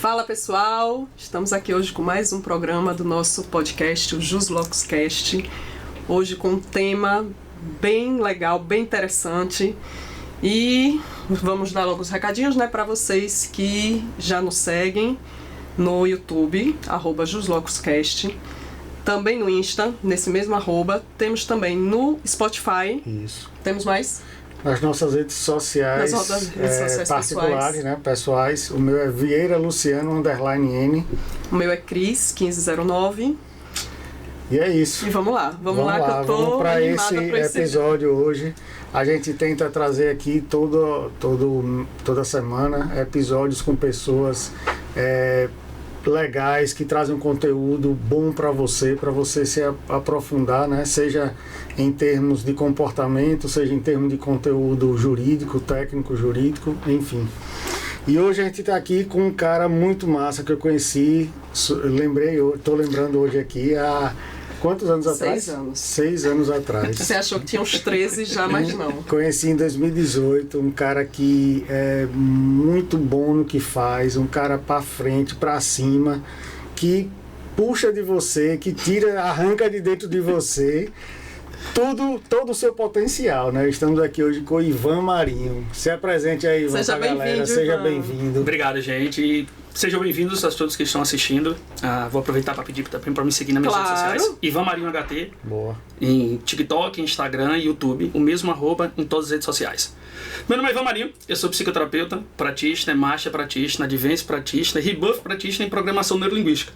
Fala pessoal, estamos aqui hoje com mais um programa do nosso podcast, o JusLocsCast. Hoje com um tema bem legal, bem interessante. E vamos dar logo os recadinhos, né, para vocês que já nos seguem no YouTube, @JusLocsCast. Também no Insta, nesse mesmo @. Temos também no Spotify. Isso. Temos mais? Nas nossas redes sociais, particulares, né, pessoais. O meu é Vieira Luciano _N. O meu é Cris 1509. E é isso. E vamos lá, vamos lá que eu tô vamos para esse esse episódio hoje. A gente tenta trazer aqui toda semana episódios com pessoas legais, que trazem um conteúdo bom para você se aprofundar, né? Seja em termos de comportamento, seja em termos de conteúdo jurídico, técnico jurídico, enfim. E hoje a gente está aqui com um cara muito massa que eu conheci, tô lembrando hoje aqui, há quantos anos atrás? 6 anos. 6 anos atrás. Você achou que tinha uns 13 já, mas não. Conheci em 2018, um cara que é muito bom no que faz, um cara para frente, para cima, que puxa de você, que arranca de dentro de você todo o seu potencial, né? Estamos aqui hoje com o Ivan Marinho. Se apresente aí, Ivan, seja pra galera. Seja bem-vindo. Obrigado, gente. E sejam bem-vindos a todos que estão assistindo. Vou aproveitar para pedir também para me seguir nas minhas redes sociais. Ivan Marinho HT. Boa. Em TikTok, Instagram e YouTube. O mesmo @ em todas as redes sociais. Meu nome é Ivan Marinho. Eu sou psicoterapeuta, pratista, Marcha pratista, Advance pratista, Rebuff pratista em programação neurolinguística.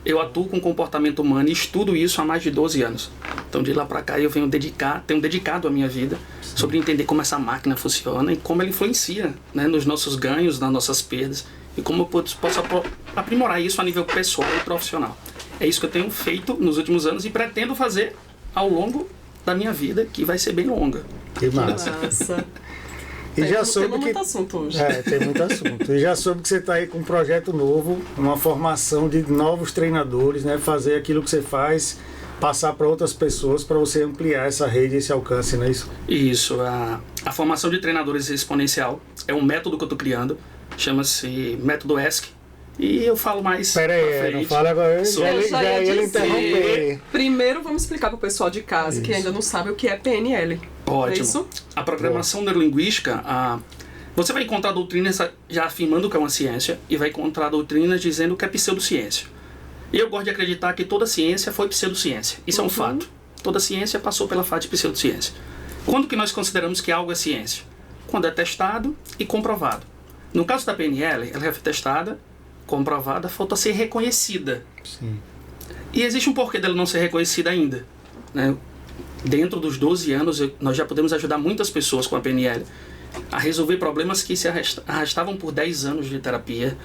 Eu atuo com comportamento humano e estudo isso há mais de 12 anos. Então de lá para cá eu tenho dedicado a minha vida sobre entender como essa máquina funciona e como ela influencia, né, nos nossos ganhos, nas nossas perdas e como eu posso aprimorar isso a nível pessoal e profissional. É isso que eu tenho feito nos últimos anos e pretendo fazer ao longo da minha vida, que vai ser bem longa. Que massa. E já soube que muito assunto hoje. Tem muito assunto. E já soube que você está aí com um projeto novo, uma formação de novos treinadores, né? Fazer aquilo que você faz, passar para outras pessoas, para você ampliar essa rede, esse alcance, não é isso? Isso. A formação de treinadores exponencial é um método que eu estou criando, chama-se método ESC. E eu falo mais. Pera aí, não fala agora. Já ia interromper. Primeiro vamos explicar para o pessoal de casa que ainda não sabe o que é PNL. Ótimo. É isso? A programação neurolinguística, você vai encontrar doutrinas já afirmando que é uma ciência e vai encontrar doutrinas dizendo que é pseudociência. E eu gosto de acreditar que toda ciência foi pseudociência. Isso é um fato. Toda ciência passou pela fase de pseudociência. Quando que nós consideramos que algo é ciência? Quando é testado e comprovado. No caso da PNL, ela é testada, comprovada, falta ser reconhecida. Sim. E existe um porquê dela não ser reconhecida ainda, né? Dentro dos 12 anos, nós já podemos ajudar muitas pessoas com a PNL a resolver problemas que se arrastavam por 10 anos de terapia,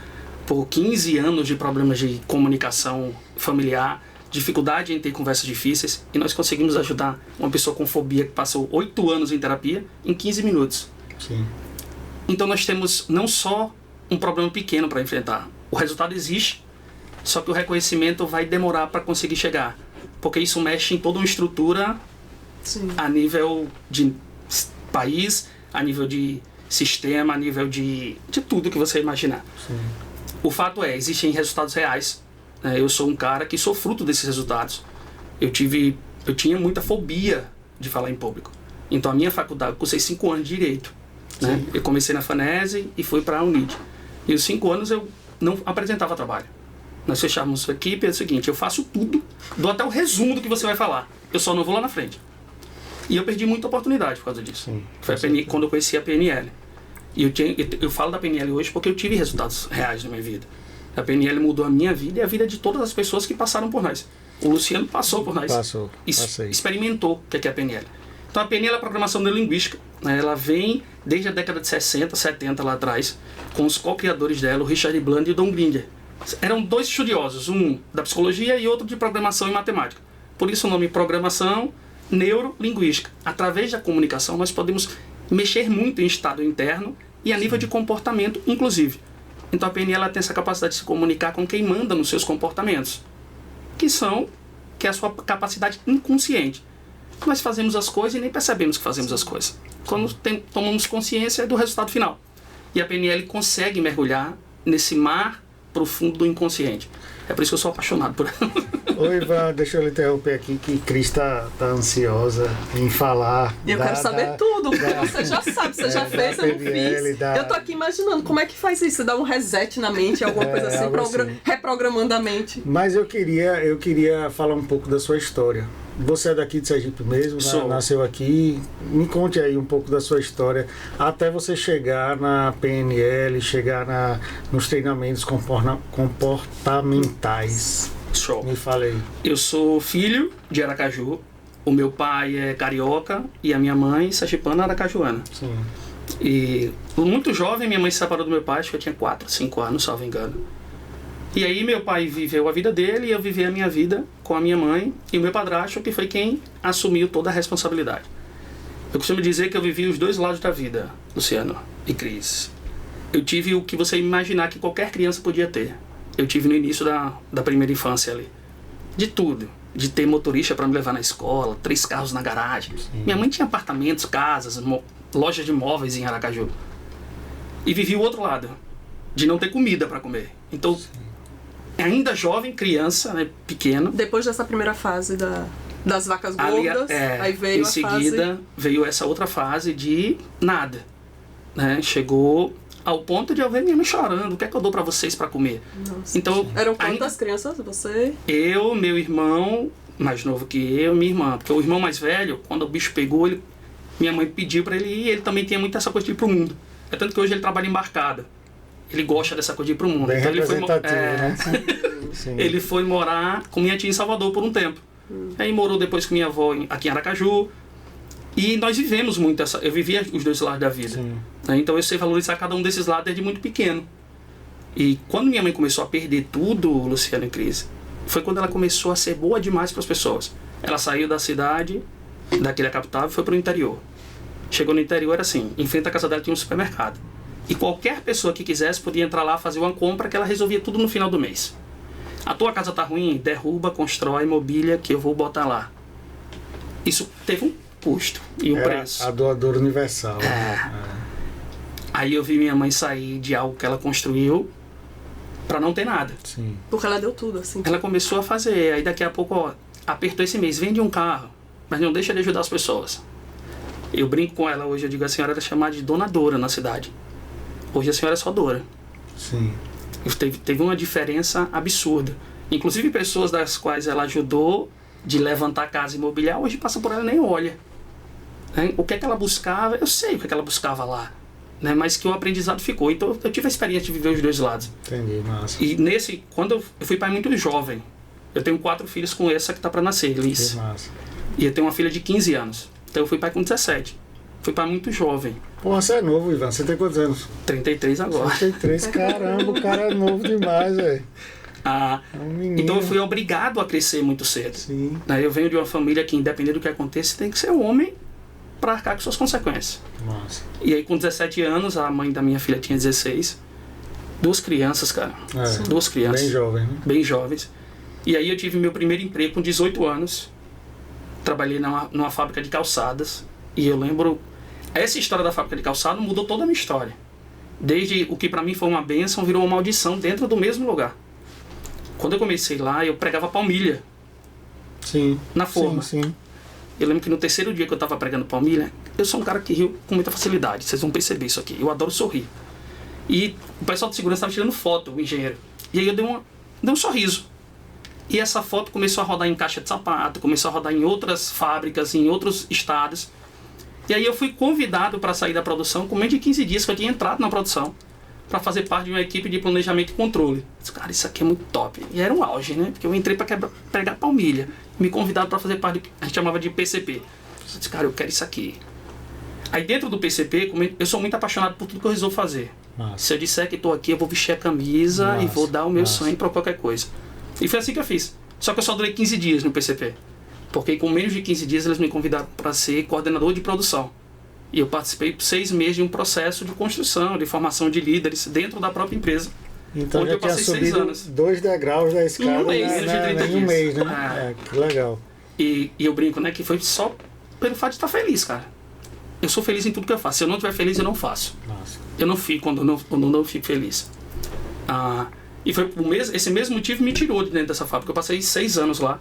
por 15 anos de problemas de comunicação familiar, dificuldade em ter conversas difíceis, e nós conseguimos ajudar uma pessoa com fobia que passou 8 anos em terapia em 15 minutos. Sim. Então nós temos não só um problema pequeno para enfrentar, o resultado existe, só que o reconhecimento vai demorar para conseguir chegar, porque isso mexe em toda uma estrutura. Sim. A nível de país, a nível de sistema, a nível de tudo que você imaginar. Sim. O fato é, existem resultados reais. Eu sou um cara que sou fruto desses resultados. Eu tinha muita fobia de falar em público. Então a minha faculdade, eu cursei 5 anos de Direito. Né? Eu comecei na FANESE e fui para a UNID. E os 5 anos eu não apresentava trabalho. Nós fechávamos a equipe, é o seguinte, eu faço tudo, dou até o resumo do que você vai falar. Eu só não vou lá na frente. E eu perdi muita oportunidade por causa disso. Sim, foi quando eu conheci a PNL. E eu falo da PNL hoje porque eu tive resultados reais na minha vida. A PNL mudou a minha vida e a vida de todas as pessoas que passaram por nós. O Luciano passou por nós. Passei. Experimentou o que é a PNL. Então a PNL é a programação neurolinguística. Né? Ela vem desde a década de 60, 70 lá atrás, com os co-criadores dela, o Richard Bland e o Don Grinder. Eram 2 estudiosos, um da psicologia e outro de programação e matemática. Por isso o nome programação neurolinguística. Através da comunicação nós podemos mexer muito em estado interno e a nível de comportamento, inclusive. Então a PNL ela tem essa capacidade de se comunicar com quem manda nos seus comportamentos. que é a sua capacidade inconsciente. Nós fazemos as coisas e nem percebemos que fazemos as coisas. Quando tomamos consciência do resultado final. E a PNL consegue mergulhar nesse mar profundo do inconsciente. É por isso que eu sou apaixonado por ela. Oi, Ivan, deixa eu lhe interromper aqui, que Cris tá ansiosa em falar. Eu quero saber tudo, porque você já sabe, você já fez, eu não fiz. Eu tô aqui imaginando como é que faz isso, você dá um reset na mente, alguma coisa assim, assim, reprogramando a mente. Mas eu queria falar um pouco da sua história. Você é daqui de Sergipe mesmo, nasceu aqui. Me conte aí um pouco da sua história, até você chegar na PNL, chegar nos treinamentos comportamentais. Show. Me fale aí. Eu sou filho de Aracaju. O meu pai é carioca e a minha mãe sergipana aracajuana. Sim. E muito jovem, minha mãe se separou do meu pai, acho que eu tinha 4, 5 anos, salvo engano. E aí meu pai viveu a vida dele e eu vivi a minha vida com a minha mãe e o meu padrasto, que foi quem assumiu toda a responsabilidade. Eu costumo dizer que eu vivi os dois lados da vida, Luciano e Cris. Eu tive o que você imaginar que qualquer criança podia ter. Eu tive no início da primeira infância ali. De tudo. De ter motorista para me levar na escola, 3 carros na garagem. Sim. Minha mãe tinha apartamentos, casas, lojas de móveis em Aracaju. E vivi o outro lado, de não ter comida para comer. Então, sim, ainda jovem, criança, né, pequeno. Depois dessa primeira fase das vacas gordas, aí veio em seguida, veio essa outra fase de nada. Né? Chegou ao ponto de eu ver minha mãe chorando. O que é que eu dou pra vocês pra comer? Nossa. Então, eram quantas crianças? Você? Eu, meu irmão, mais novo que eu, minha irmã. Porque o irmão mais velho, quando o bicho pegou, minha mãe pediu pra ele ir. Ele também tinha muito essa coisa de ir pro mundo. É tanto que hoje ele trabalha embarcado. Ele gosta dessa coisa de ir pro mundo. Bem então representativo, né? Ele foi morar com minha tia em Salvador por um tempo. Aí morou depois com minha avó aqui em Aracaju. E nós vivemos muito essa... Eu vivia os dois lados da vida. Né? Então eu sei valorizar cada um desses lados desde muito pequeno. E quando minha mãe começou a perder tudo, Luciano e Cris, foi quando ela começou a ser boa demais para as pessoas. Ela saiu da cidade, daquela capital, e foi para o interior. Chegou no interior, era assim, em frente à casa dela tinha um supermercado. E qualquer pessoa que quisesse podia entrar lá, fazer uma compra, que ela resolvia tudo no final do mês. A tua casa tá ruim? Derruba, constrói, mobília, que eu vou botar lá. Isso teve um custo e um preço. A doadora universal. Aí eu vi minha mãe sair de algo que ela construiu para não ter nada. Sim. Porque ela deu tudo, assim. Ela começou a fazer, aí daqui a pouco, ó, apertou esse mês, vende um carro, mas não deixa de ajudar as pessoas. Eu brinco com ela hoje, eu digo, a senhora era chamada de donadora na cidade. Hoje a senhora é só dora. Sim. Teve uma diferença absurda. Inclusive pessoas das quais ela ajudou de levantar a casa imobiliária, hoje passa por ela e nem olha. Né? O que é que ela buscava, eu sei o que é que ela buscava lá. Né? Mas que o aprendizado ficou. Então eu tive a experiência de viver os dois lados. Entendi, massa. E quando eu fui pai muito jovem, eu tenho 4 filhos com essa que está para nascer, Liz. Que massa. E eu tenho uma filha de 15 anos. Então eu fui pai com 17. Fui pai muito jovem. Porra, você é novo, Ivan. Você tem quantos anos? 33 agora. 33, caramba, o cara é novo demais, velho. Então eu fui obrigado a crescer muito cedo. Sim. Eu venho de uma família que, independente do que aconteça, tem que ser homem para arcar com suas consequências. Nossa. E aí, com 17 anos, a mãe da minha filha tinha 16. 2 crianças, cara. 2 crianças. Bem jovem, né? Bem jovens. E aí eu tive meu primeiro emprego com 18 anos. Trabalhei numa fábrica de calçadas. E eu lembro... Essa história da fábrica de calçado mudou toda a minha história. Desde o que para mim foi uma bênção, virou uma maldição dentro do mesmo lugar. Quando eu comecei lá, eu pregava palmilha. Sim. Na forma. Sim. Eu lembro que no terceiro dia que eu tava pregando palmilha, eu sou um cara que rio com muita facilidade. Vocês vão perceber isso aqui. Eu adoro sorrir. E o pessoal de segurança estava tirando foto, o engenheiro. E aí eu dei um sorriso. E essa foto começou a rodar em caixa de sapato, começou a rodar em outras fábricas, em outros estados. E aí eu fui convidado para sair da produção com menos de 15 dias que eu tinha entrado na produção, para fazer parte de uma equipe de planejamento e controle. Eu disse, cara, isso aqui é muito top. E era um auge, né? Porque eu entrei para pregar palmilha. Me convidaram para fazer parte do que a gente chamava de PCP. Eu disse, cara, eu quero isso aqui. Aí dentro do PCP, eu sou muito apaixonado por tudo que eu resolvo fazer. Nossa. Se eu disser que estou aqui, eu vou vestir a camisa e vou dar o meu sangue para qualquer coisa. E foi assim que eu fiz. Só que eu só durei 15 dias no PCP. Porque com menos de 15 dias eles me convidaram para ser coordenador de produção. E eu participei por 6 meses de um processo de construção, de formação de líderes dentro da própria empresa. Então onde já eu passei tinha 6 subido anos. 2 degraus da escada Em um mês, em um dias. mês, né? Que legal. E eu brinco, né, que foi só pelo fato de estar feliz, cara. Eu sou feliz em tudo que eu faço. Se eu não estiver feliz, eu não faço. Nossa. Eu não fico quando eu não fico feliz. E foi esse mesmo motivo me tirou de dentro dessa fábrica. Eu passei 6 anos lá.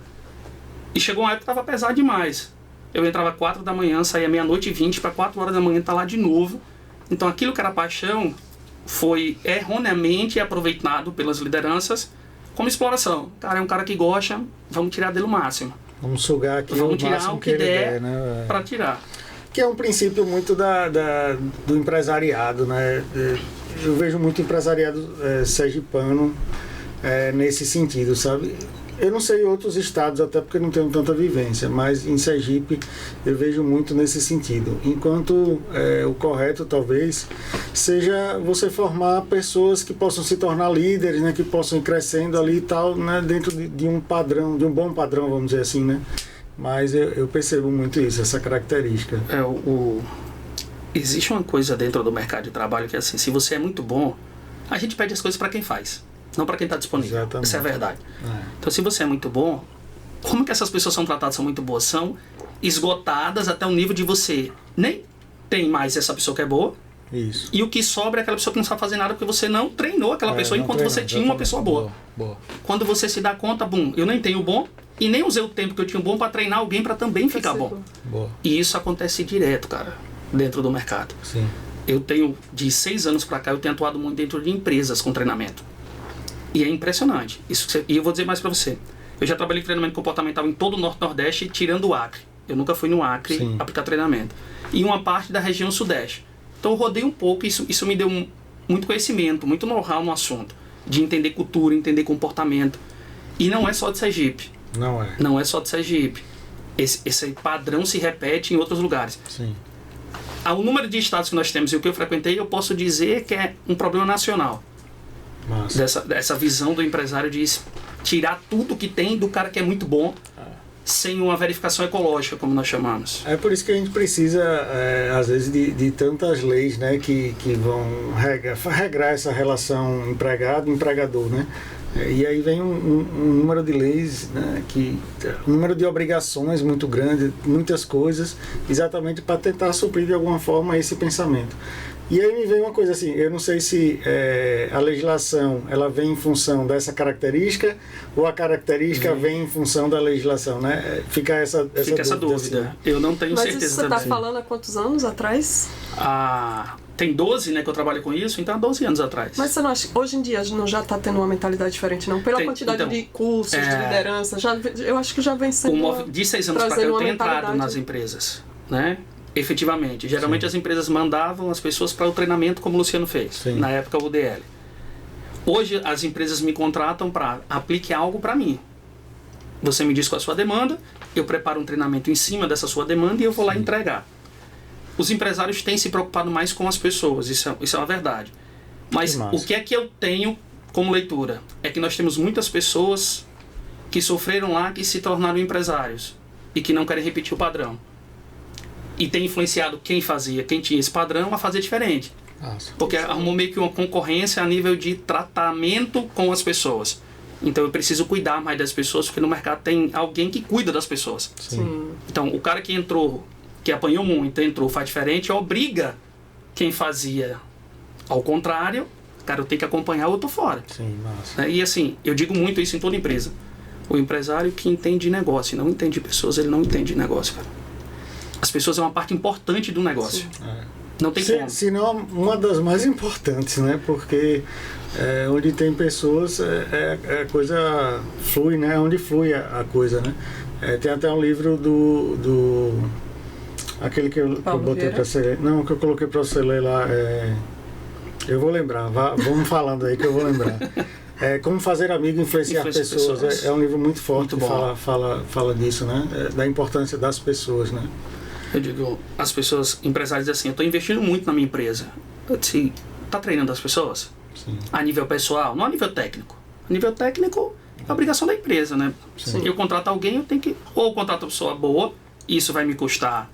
E chegou uma época que estava pesado demais. Eu entrava 4 da manhã, saía meia-noite e 20 para 4 horas da manhã estar lá de novo. Então aquilo que era paixão foi erroneamente aproveitado pelas lideranças como exploração. Cara, é um cara que gosta, vamos tirar dele o máximo. Vamos sugar aqui Vamos o tirar máximo o que ele der né? para tirar. Que é um princípio muito do empresariado, né? Eu vejo muito empresariado sergipano nesse sentido, sabe? Eu não sei outros estados, até porque não tenho tanta vivência, mas em Sergipe eu vejo muito nesse sentido. Enquanto o correto, talvez, seja você formar pessoas que possam se tornar líderes, né? Que possam ir crescendo ali e tal, né? Dentro de um padrão, de um bom padrão, vamos dizer assim, né? Mas eu percebo muito isso, essa característica. Existe uma coisa dentro do mercado de trabalho que é assim, se você é muito bom, a gente pede as coisas para quem faz, não para quem está disponível. Exatamente. Isso é a verdade. Então, se você é muito bom, como que essas pessoas são tratadas, são muito boas? São esgotadas até o nível de você nem tem mais essa pessoa que é boa, isso. E o que sobra é aquela pessoa que não sabe fazer nada porque você não treinou aquela pessoa enquanto você tinha uma pessoa boa. Quando você se dá conta, eu nem tenho o bom e nem usei o tempo que eu tinha o bom para treinar alguém para também ficar bom. E isso acontece direto, cara, dentro do mercado. Sim. Eu tenho, de 6 anos para cá, eu tenho atuado muito dentro de empresas com treinamento. E é impressionante. E eu vou dizer mais para você. Eu já trabalhei em treinamento comportamental em todo o Norte e Nordeste, tirando o Acre. Eu nunca fui no Acre aplicar treinamento. E uma parte da região Sudeste. Então eu rodei um pouco e isso me deu muito conhecimento, muito know-how no assunto. De entender cultura, entender comportamento. E não é só de Sergipe. Não é. Não é só de Sergipe. Esse padrão se repete em outros lugares. Sim. O número de estados que nós temos e o que eu frequentei, eu posso dizer que é um problema nacional. Dessa visão do empresário de tirar tudo que tem do cara que é muito bom, sem uma verificação ecológica, como nós chamamos. É por isso que a gente precisa, às vezes, de tantas leis, né, que vão regrar essa relação empregado-empregador, né? E aí vem um número de leis, né, um número de obrigações muito grande, muitas coisas, exatamente para tentar suprir de alguma forma esse pensamento. E aí me vem uma coisa assim, eu não sei se a legislação ela vem em função dessa característica ou a característica vem em função da legislação, né? Fica essa dúvida. Assim. Eu não tenho certeza. Mas isso você está falando há quantos anos atrás? Tem 12, né, que eu trabalho com isso, então há 12 anos atrás. Mas você não acha, hoje em dia não já está tendo uma mentalidade diferente, não? Pela quantidade de cursos, de liderança, eu acho que já vem sendo... De 6 anos para cá eu tenho entrado nas empresas, né? Efetivamente. Geralmente as empresas mandavam as pessoas para o treinamento, como o Luciano fez, na época o UDL. Hoje as empresas me contratam para aplique algo para mim. Você me diz qual é a sua demanda, eu preparo um treinamento em cima dessa sua demanda e eu vou lá entregar. Os empresários têm se preocupado mais com as pessoas, isso é uma verdade. Mas o que é que eu tenho como leitura? É que nós temos muitas pessoas que sofreram lá, que se tornaram empresários e que não querem repetir o padrão. E tem influenciado quem tinha esse padrão a fazer diferente. Porque arrumou meio que uma concorrência a nível de tratamento com as pessoas. Então eu preciso cuidar mais das pessoas, porque no mercado tem alguém que cuida das pessoas. Sim. Então o cara que entrou, que apanhou muito, faz diferente, obriga quem fazia ao contrário. Cara, eu tenho que acompanhar ou eu tô fora. Sim, massa. E assim, eu digo muito isso em toda empresa. O empresário que entende negócio e não entende pessoas, ele não entende negócio, cara. As pessoas é uma parte importante do negócio. Não tem como. Se não, uma das mais importantes, né? Porque onde tem pessoas, a coisa flui, né? Onde flui a coisa, né? Tem até um livro aquele que eu botei para você ler. Não, que eu coloquei para você ler lá. Eu vou lembrar. Vamos falando aí que eu vou lembrar. Como fazer amigo e influenciar pessoas. É um livro muito forte, muito que fala disso, né? Da importância das pessoas, né? Eu digo, as pessoas, empresários, assim, eu estou investindo muito na minha empresa. Eu disse, tá treinando as pessoas? Sim. A nível pessoal, não a nível técnico. A nível técnico é a obrigação da empresa, né? Sim. Eu contrato alguém, eu tenho que, ou contrato uma pessoa boa, isso vai me custar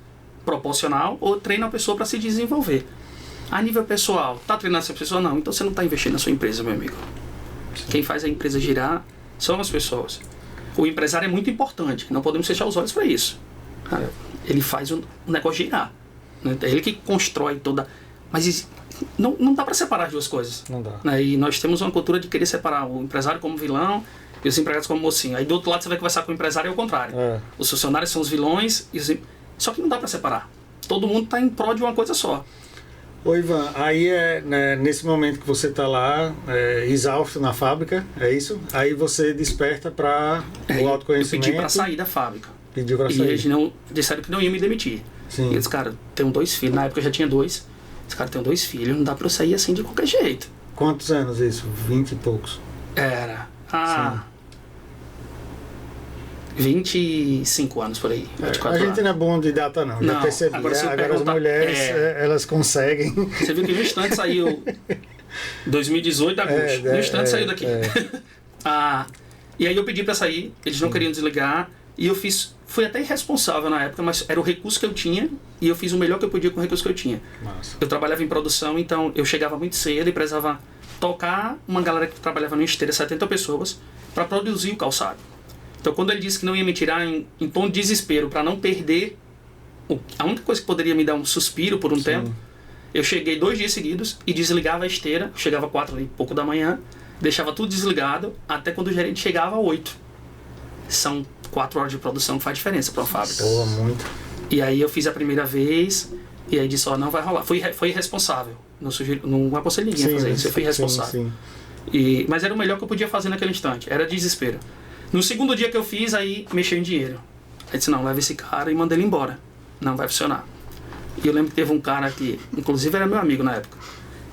proporcional, ou treino a pessoa para se desenvolver. A nível pessoal, tá treinando essa pessoa? Não, então você não está investindo na sua empresa, meu amigo. Quem faz a empresa girar são as pessoas. O empresário é muito importante, não podemos fechar os olhos para isso. Cara, ele faz o negócio girar. Né? É ele que constrói toda... Mas não dá para separar as duas coisas. Não dá. Né? E nós temos uma cultura de querer separar o empresário como vilão e os empregados como mocinho. Aí do outro lado você vai conversar com o empresário e é o contrário. Os funcionários são os vilões, só que não dá para separar. Todo mundo está em prol de uma coisa só. Ô Ivan, aí né, nesse momento que você está lá, exausto na fábrica, é isso? Aí você desperta para o autoconhecimento. Eu pedi para sair da fábrica. Pediu para sair. E eles disseram que não iam me demitir. Sim. E eu disse, cara, tenho 2 filhos. Na época eu já tinha 2. Esse cara tem 2 filhos, não dá para eu sair assim de qualquer jeito. Quantos anos isso? 20 e poucos? Era. 25 anos por aí. A gente não é bom de data não, já percebi. Agora as mulheres, elas conseguem. Você viu que no instante saiu 2018, agosto. No instante saiu daqui. E aí eu pedi para sair, eles não queriam desligar, e eu fui até irresponsável na época, mas era o recurso que eu tinha, e eu fiz o melhor que eu podia com o recurso que eu tinha. Massa. Eu trabalhava em produção, então eu chegava muito cedo e precisava tocar uma galera que trabalhava no esteira, 70 pessoas, para produzir o calçado. Então, quando ele disse que não ia me tirar em tom de desespero para não perder, a única coisa que poderia me dar um suspiro por um tempo, eu cheguei 2 dias seguidos e desligava a esteira, chegava 4 e pouco da manhã, deixava tudo desligado, até quando o gerente chegava 8. São 4 horas de produção que faz diferença para uma fábrica. Boa, muito. E aí eu fiz a primeira vez, e aí disse, não vai rolar. Foi irresponsável. Não aconselho ninguém a fazer isso, eu fui irresponsável. Mas era o melhor que eu podia fazer naquele instante, era desespero. No segundo dia que eu fiz, aí mexeu em dinheiro. Aí disse, não, leva esse cara e manda ele embora. Não vai funcionar. E eu lembro que teve um cara que, inclusive era meu amigo na época,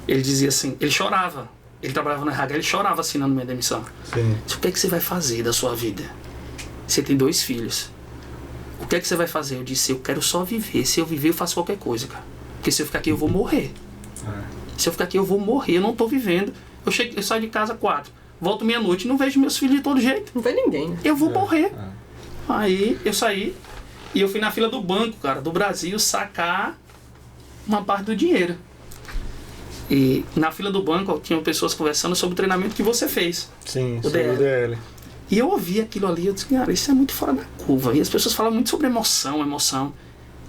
ele dizia assim, ele chorava. Ele trabalhava na RH, ele chorava assinando minha demissão. Disse, o que é que você vai fazer da sua vida? Você tem 2 filhos. O que é que você vai fazer? Eu disse, eu quero só viver. Se eu viver, eu faço qualquer coisa, cara. Porque se eu ficar aqui, eu vou morrer. Se eu ficar aqui, eu vou morrer. Eu não tô vivendo. Eu saio de casa 4. Volto meia-noite e não vejo meus filhos de todo jeito. Não vê ninguém. Eu vou morrer. Aí eu saí e eu fui na fila do banco, cara, do Brasil, sacar uma parte do dinheiro. E na fila do banco tinham pessoas conversando sobre o treinamento que você fez. Sim, sobre o DL. E eu ouvi aquilo ali, eu disse, cara, isso é muito fora da curva. E as pessoas falam muito sobre emoção.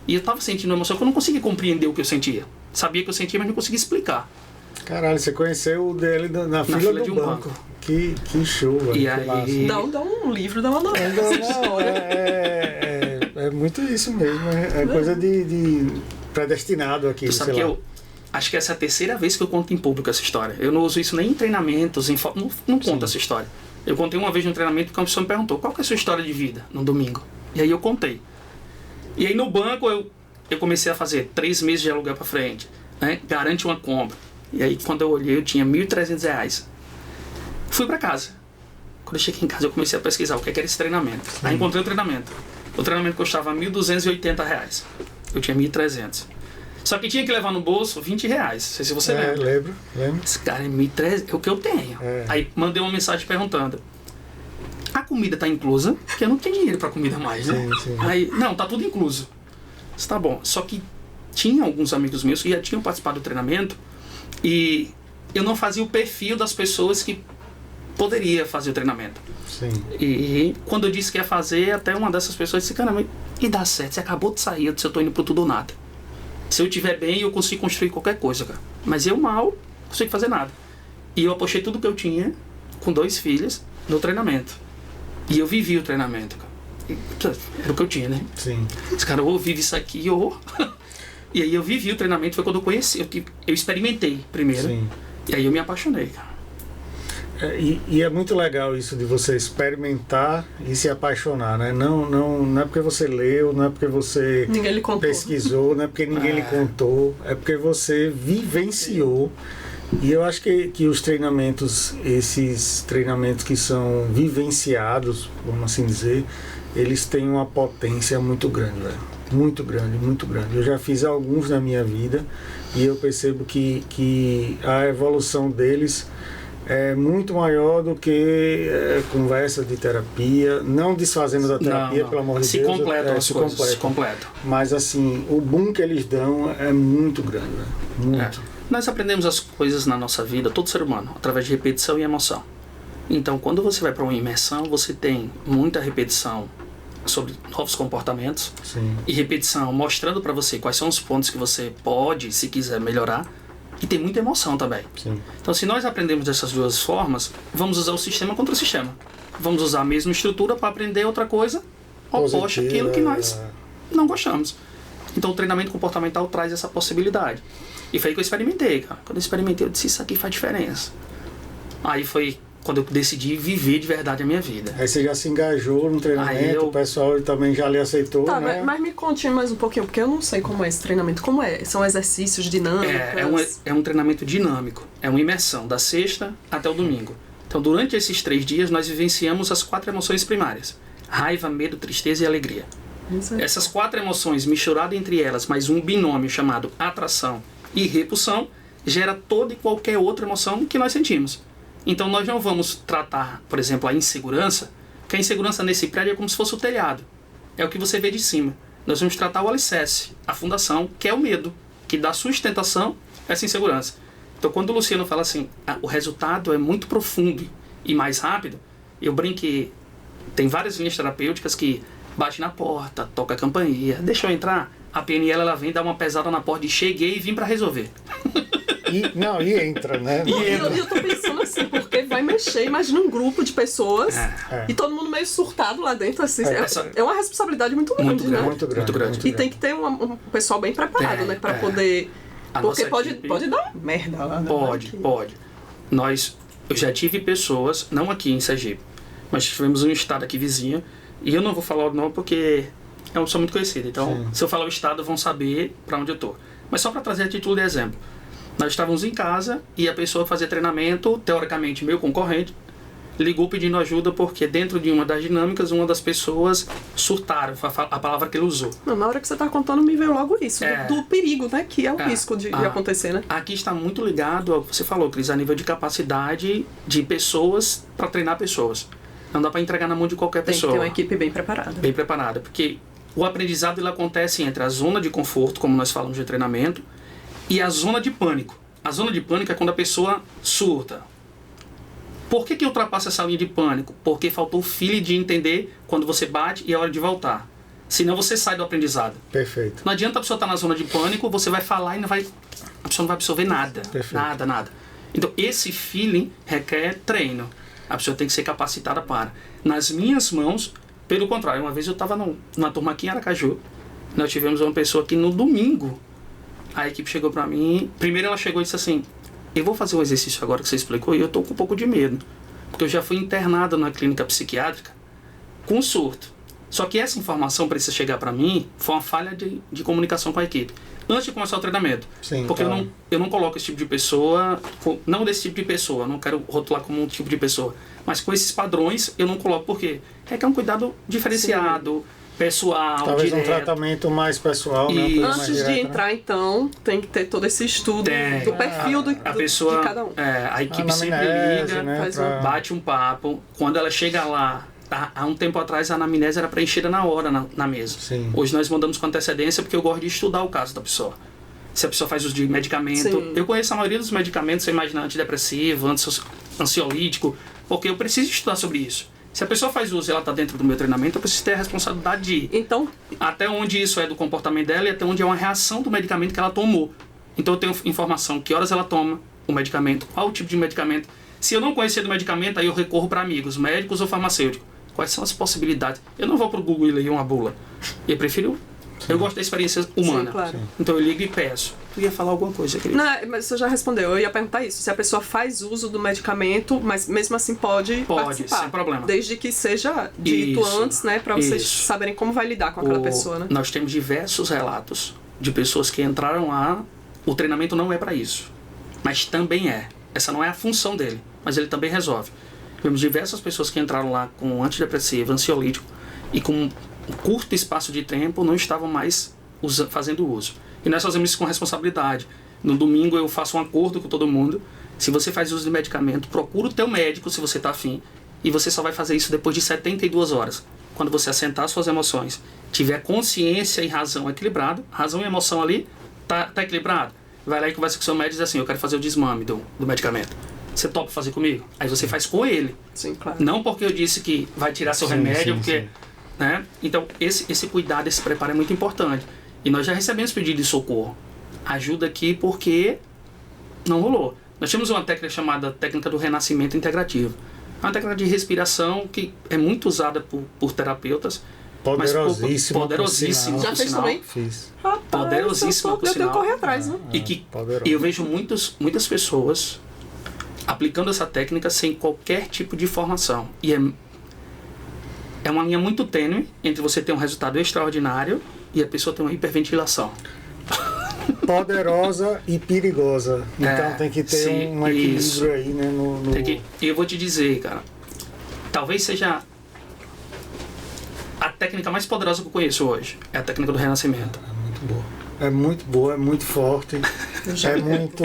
E eu tava sentindo emoção que eu não conseguia compreender o que eu sentia. Sabia que eu sentia, mas não conseguia explicar. Caralho, você conheceu o DL na fila de um banco. Que show, velho. E aí... Dá um livro, dá uma novela. Não, é muito isso mesmo. É coisa de predestinado aqui. Tu sabe que eu acho que essa é a 3ª vez que eu conto em público essa história. Eu não uso isso nem em treinamentos, não conto essa história. Eu contei uma vez no treinamento que uma pessoa me perguntou, qual que é a sua história de vida no domingo? E aí eu contei. E aí no banco eu comecei a fazer 3 meses de aluguel pra frente, né? Garante uma compra. E aí quando eu olhei eu tinha R$1.300. Fui pra casa. Quando eu cheguei em casa eu comecei a pesquisar o que era esse treinamento. Aí encontrei o treinamento. O treinamento custava R$1.280. Eu tinha 1.300. Só que tinha que levar no bolso R$20. Não sei se você lembra. Lembro. Esse cara é 1.300, é o que eu tenho. Aí mandei uma mensagem perguntando, a comida tá inclusa? Porque eu não tenho dinheiro pra comida mais, né? Sim. Aí, não, tá tudo incluso. Disse, tá bom. Só que tinha alguns amigos meus que já tinham participado do treinamento e eu não fazia o perfil das pessoas que poderia fazer o treinamento. Sim. E quando eu disse que ia fazer, até uma dessas pessoas disse, cara, e dá certo, você acabou de sair, eu disse, eu tô indo pro tudo ou nada. Se eu estiver bem, eu consigo construir qualquer coisa, cara. Mas eu mal não consigo fazer nada. E eu apostei tudo que eu tinha, com 2 filhos, no treinamento. E eu vivi o treinamento, cara. Era o que eu tinha, né? Sim. Esse cara, ou vive isso aqui, ou... E aí eu vivi o treinamento, foi quando eu conheci, eu experimentei primeiro. Sim. E aí eu me apaixonei, cara. E é muito legal isso de você experimentar e se apaixonar, né? Não é porque você leu, não é porque você pesquisou, não é porque ninguém lhe contou, é porque você vivenciou. E eu acho que os treinamentos, esses treinamentos que são vivenciados, vamos assim dizer, eles têm uma potência muito grande, velho. Muito grande, muito grande. Eu já fiz alguns na minha vida e eu percebo que a evolução deles é muito maior do que conversa de terapia, não desfazendo da terapia, pelo amor de Deus. Se completam. Mas assim, o boom que eles dão é muito grande, velho. Muito. Nós aprendemos as coisas na nossa vida, todo ser humano, através de repetição e emoção. Então, quando você vai para uma imersão, você tem muita repetição sobre novos comportamentos. Sim. E repetição mostrando para você quais são os pontos que você pode, se quiser, melhorar. E tem muita emoção também. Sim. Então, se nós aprendemos dessas duas formas, vamos usar o sistema contra o sistema. Vamos usar a mesma estrutura para aprender outra coisa oposta àquilo que nós não gostamos. Então, o treinamento comportamental traz essa possibilidade. E foi aí que eu experimentei, cara. Quando eu experimentei, eu disse, isso aqui faz diferença. Aí foi quando eu decidi viver de verdade a minha vida. Aí você já se engajou no treinamento, o pessoal também já lhe aceitou, tá, né? Mas me conte mais um pouquinho, porque eu não sei como é esse treinamento. Como é? São exercícios dinâmicos? É um treinamento dinâmico. É uma imersão da sexta até o domingo. Então, durante esses 3 dias, nós vivenciamos as 4 emoções primárias. Raiva, medo, tristeza e alegria. Essas 4 emoções, misturadas entre elas, mais um binômio chamado atração e repulsão, gera toda e qualquer outra emoção que nós sentimos. Então nós não vamos tratar, por exemplo, a insegurança, que a insegurança nesse prédio é como se fosse o telhado. É o que você vê de cima. Nós vamos tratar o alicerce, a fundação, que é o medo, que dá sustentação a essa insegurança. Então quando o Luciano fala assim, o resultado é muito profundo e mais rápido, eu brinquei, tem várias linhas terapêuticas que bate na porta, toca a campainha, deixa eu entrar, a PNL ela vem dar uma pesada na porta e cheguei e vim para resolver. E entra, né? Eu tô pensando assim, porque vai mexer, imagina um grupo de pessoas e todo mundo meio surtado lá dentro, assim. É uma responsabilidade muito grande, né? Muito grande. E tem que ter um pessoal bem preparado, né? Pra poder... Porque pode dar merda lá, né? Pode. Eu já tive pessoas, não aqui em Sergipe, mas tivemos um estado aqui vizinho, e eu não vou falar o nome porque é uma pessoa muito conhecida. Então, se eu falar o estado, vão saber pra onde eu tô. Mas só pra trazer a título de exemplo. Nós estávamos em casa e a pessoa fazia treinamento, teoricamente meu concorrente, ligou pedindo ajuda porque dentro de uma das dinâmicas, uma das pessoas surtaram, a palavra que ele usou. Não, na hora que você tá contando, me veio logo isso, do perigo, né? Que é o risco de acontecer, né? Aqui está muito ligado ao que você falou, Cris, a nível de capacidade de pessoas para treinar pessoas. Não dá para entregar na mão de qualquer pessoa. Tem que ter uma equipe bem preparada. Bem preparada, porque o aprendizado ele acontece entre a zona de conforto, como nós falamos de treinamento, e a zona de pânico. A zona de pânico é quando a pessoa surta. Por que ultrapassa essa linha de pânico? Porque faltou o feeling de entender quando você bate e é hora de voltar. Senão você sai do aprendizado. Perfeito. Não adianta a pessoa estar na zona de pânico, você vai falar e a pessoa não vai absorver nada. Perfeito. Nada. Então esse feeling requer treino. A pessoa tem que ser capacitada para. Nas minhas mãos, pelo contrário, uma vez eu estava numa turma aqui em Aracaju, nós tivemos uma pessoa que no domingo, a equipe chegou pra mim, primeiro ela chegou e disse assim, eu vou fazer um exercício agora que você explicou e eu tô com um pouco de medo, porque eu já fui internado na clínica psiquiátrica com surto. Só que essa informação precisa chegar pra mim, foi uma falha de comunicação com a equipe. Antes de começar o treinamento. Sim, porque eu não coloco esse tipo de pessoa, não desse tipo de pessoa, não quero rotular como um tipo de pessoa, mas com esses padrões eu não coloco, porque requer um cuidado diferenciado, pessoal, talvez direto. Um tratamento mais pessoal, né? Antes de entrar, então, tem que ter todo esse estudo do perfil de cada um. A equipe sempre liga, né, bate um papo. Quando ela chega lá, há um tempo atrás a anamnese era preenchida na hora na mesa. Sim. Hoje nós mandamos com antecedência porque eu gosto de estudar o caso da pessoa. Se a pessoa faz uso de medicamento. Sim. Eu conheço a maioria dos medicamentos, você imagina antidepressivo, ansiolítico, porque eu preciso estudar sobre isso. Se a pessoa faz uso e ela está dentro do meu treinamento, eu preciso ter a responsabilidade de ir. Então, até onde isso é do comportamento dela e até onde é uma reação do medicamento que ela tomou. Então eu tenho informação, que horas ela toma o medicamento, qual o tipo de medicamento. Se eu não conhecer do medicamento, aí eu recorro para amigos, médicos ou farmacêuticos. Quais são as possibilidades? Eu não vou para o Google e ler uma bula. Eu prefiro... Eu gosto da experiência humana. Sim, claro. Então eu ligo e peço. Tu ia falar alguma coisa, querido? Não, mas você já respondeu. Eu ia perguntar isso. Se a pessoa faz uso do medicamento, mas mesmo assim pode participar. Sem problema. Desde que seja dito antes, né? Pra vocês saberem como vai lidar com aquela pessoa, né? Nós temos diversos relatos de pessoas que entraram lá. O treinamento não é para isso. Mas também é. Essa não é a função dele. Mas ele também resolve. Tivemos diversas pessoas que entraram lá com antidepressivo, ansiolítico e com um curto espaço de tempo não estavam mais fazendo uso. E nós fazemos isso com responsabilidade. No domingo eu faço um acordo com todo mundo. Se você faz uso de medicamento, procura o teu médico se você está afim. E você só vai fazer isso depois de 72 horas. Quando você assentar suas emoções, tiver consciência e razão equilibrado, razão e emoção ali, tá equilibrado. Vai lá e conversa com o seu médico e diz assim, eu quero fazer o desmame do medicamento. Você topa fazer comigo? Aí você faz com ele. Sim, claro. Não porque eu disse que vai tirar seu remédio, porque... Né? Então, esse cuidado, esse preparo é muito importante. E nós já recebemos pedido de socorro. Ajuda aqui porque não rolou. Nós temos uma técnica chamada técnica do renascimento integrativo. É uma técnica de respiração que é muito usada por terapeutas. Poderosíssima. Poderosíssima. Já fez também? Fiz. Rapaz, Poderosíssima, por eu tenho que sinal. correr atrás, né? E que Poderosa. eu vejo muitas pessoas aplicando essa técnica sem qualquer tipo de formação. E é uma linha muito tênue entre você ter um resultado extraordinário e a pessoa ter uma hiperventilação. Poderosa e perigosa. Então tem que ter um equilíbrio isso. aí, né? E eu vou te dizer, cara, talvez seja a técnica mais poderosa que eu conheço hoje. É a técnica do renascimento. Muito boa. É muito boa, é muito forte. É muito.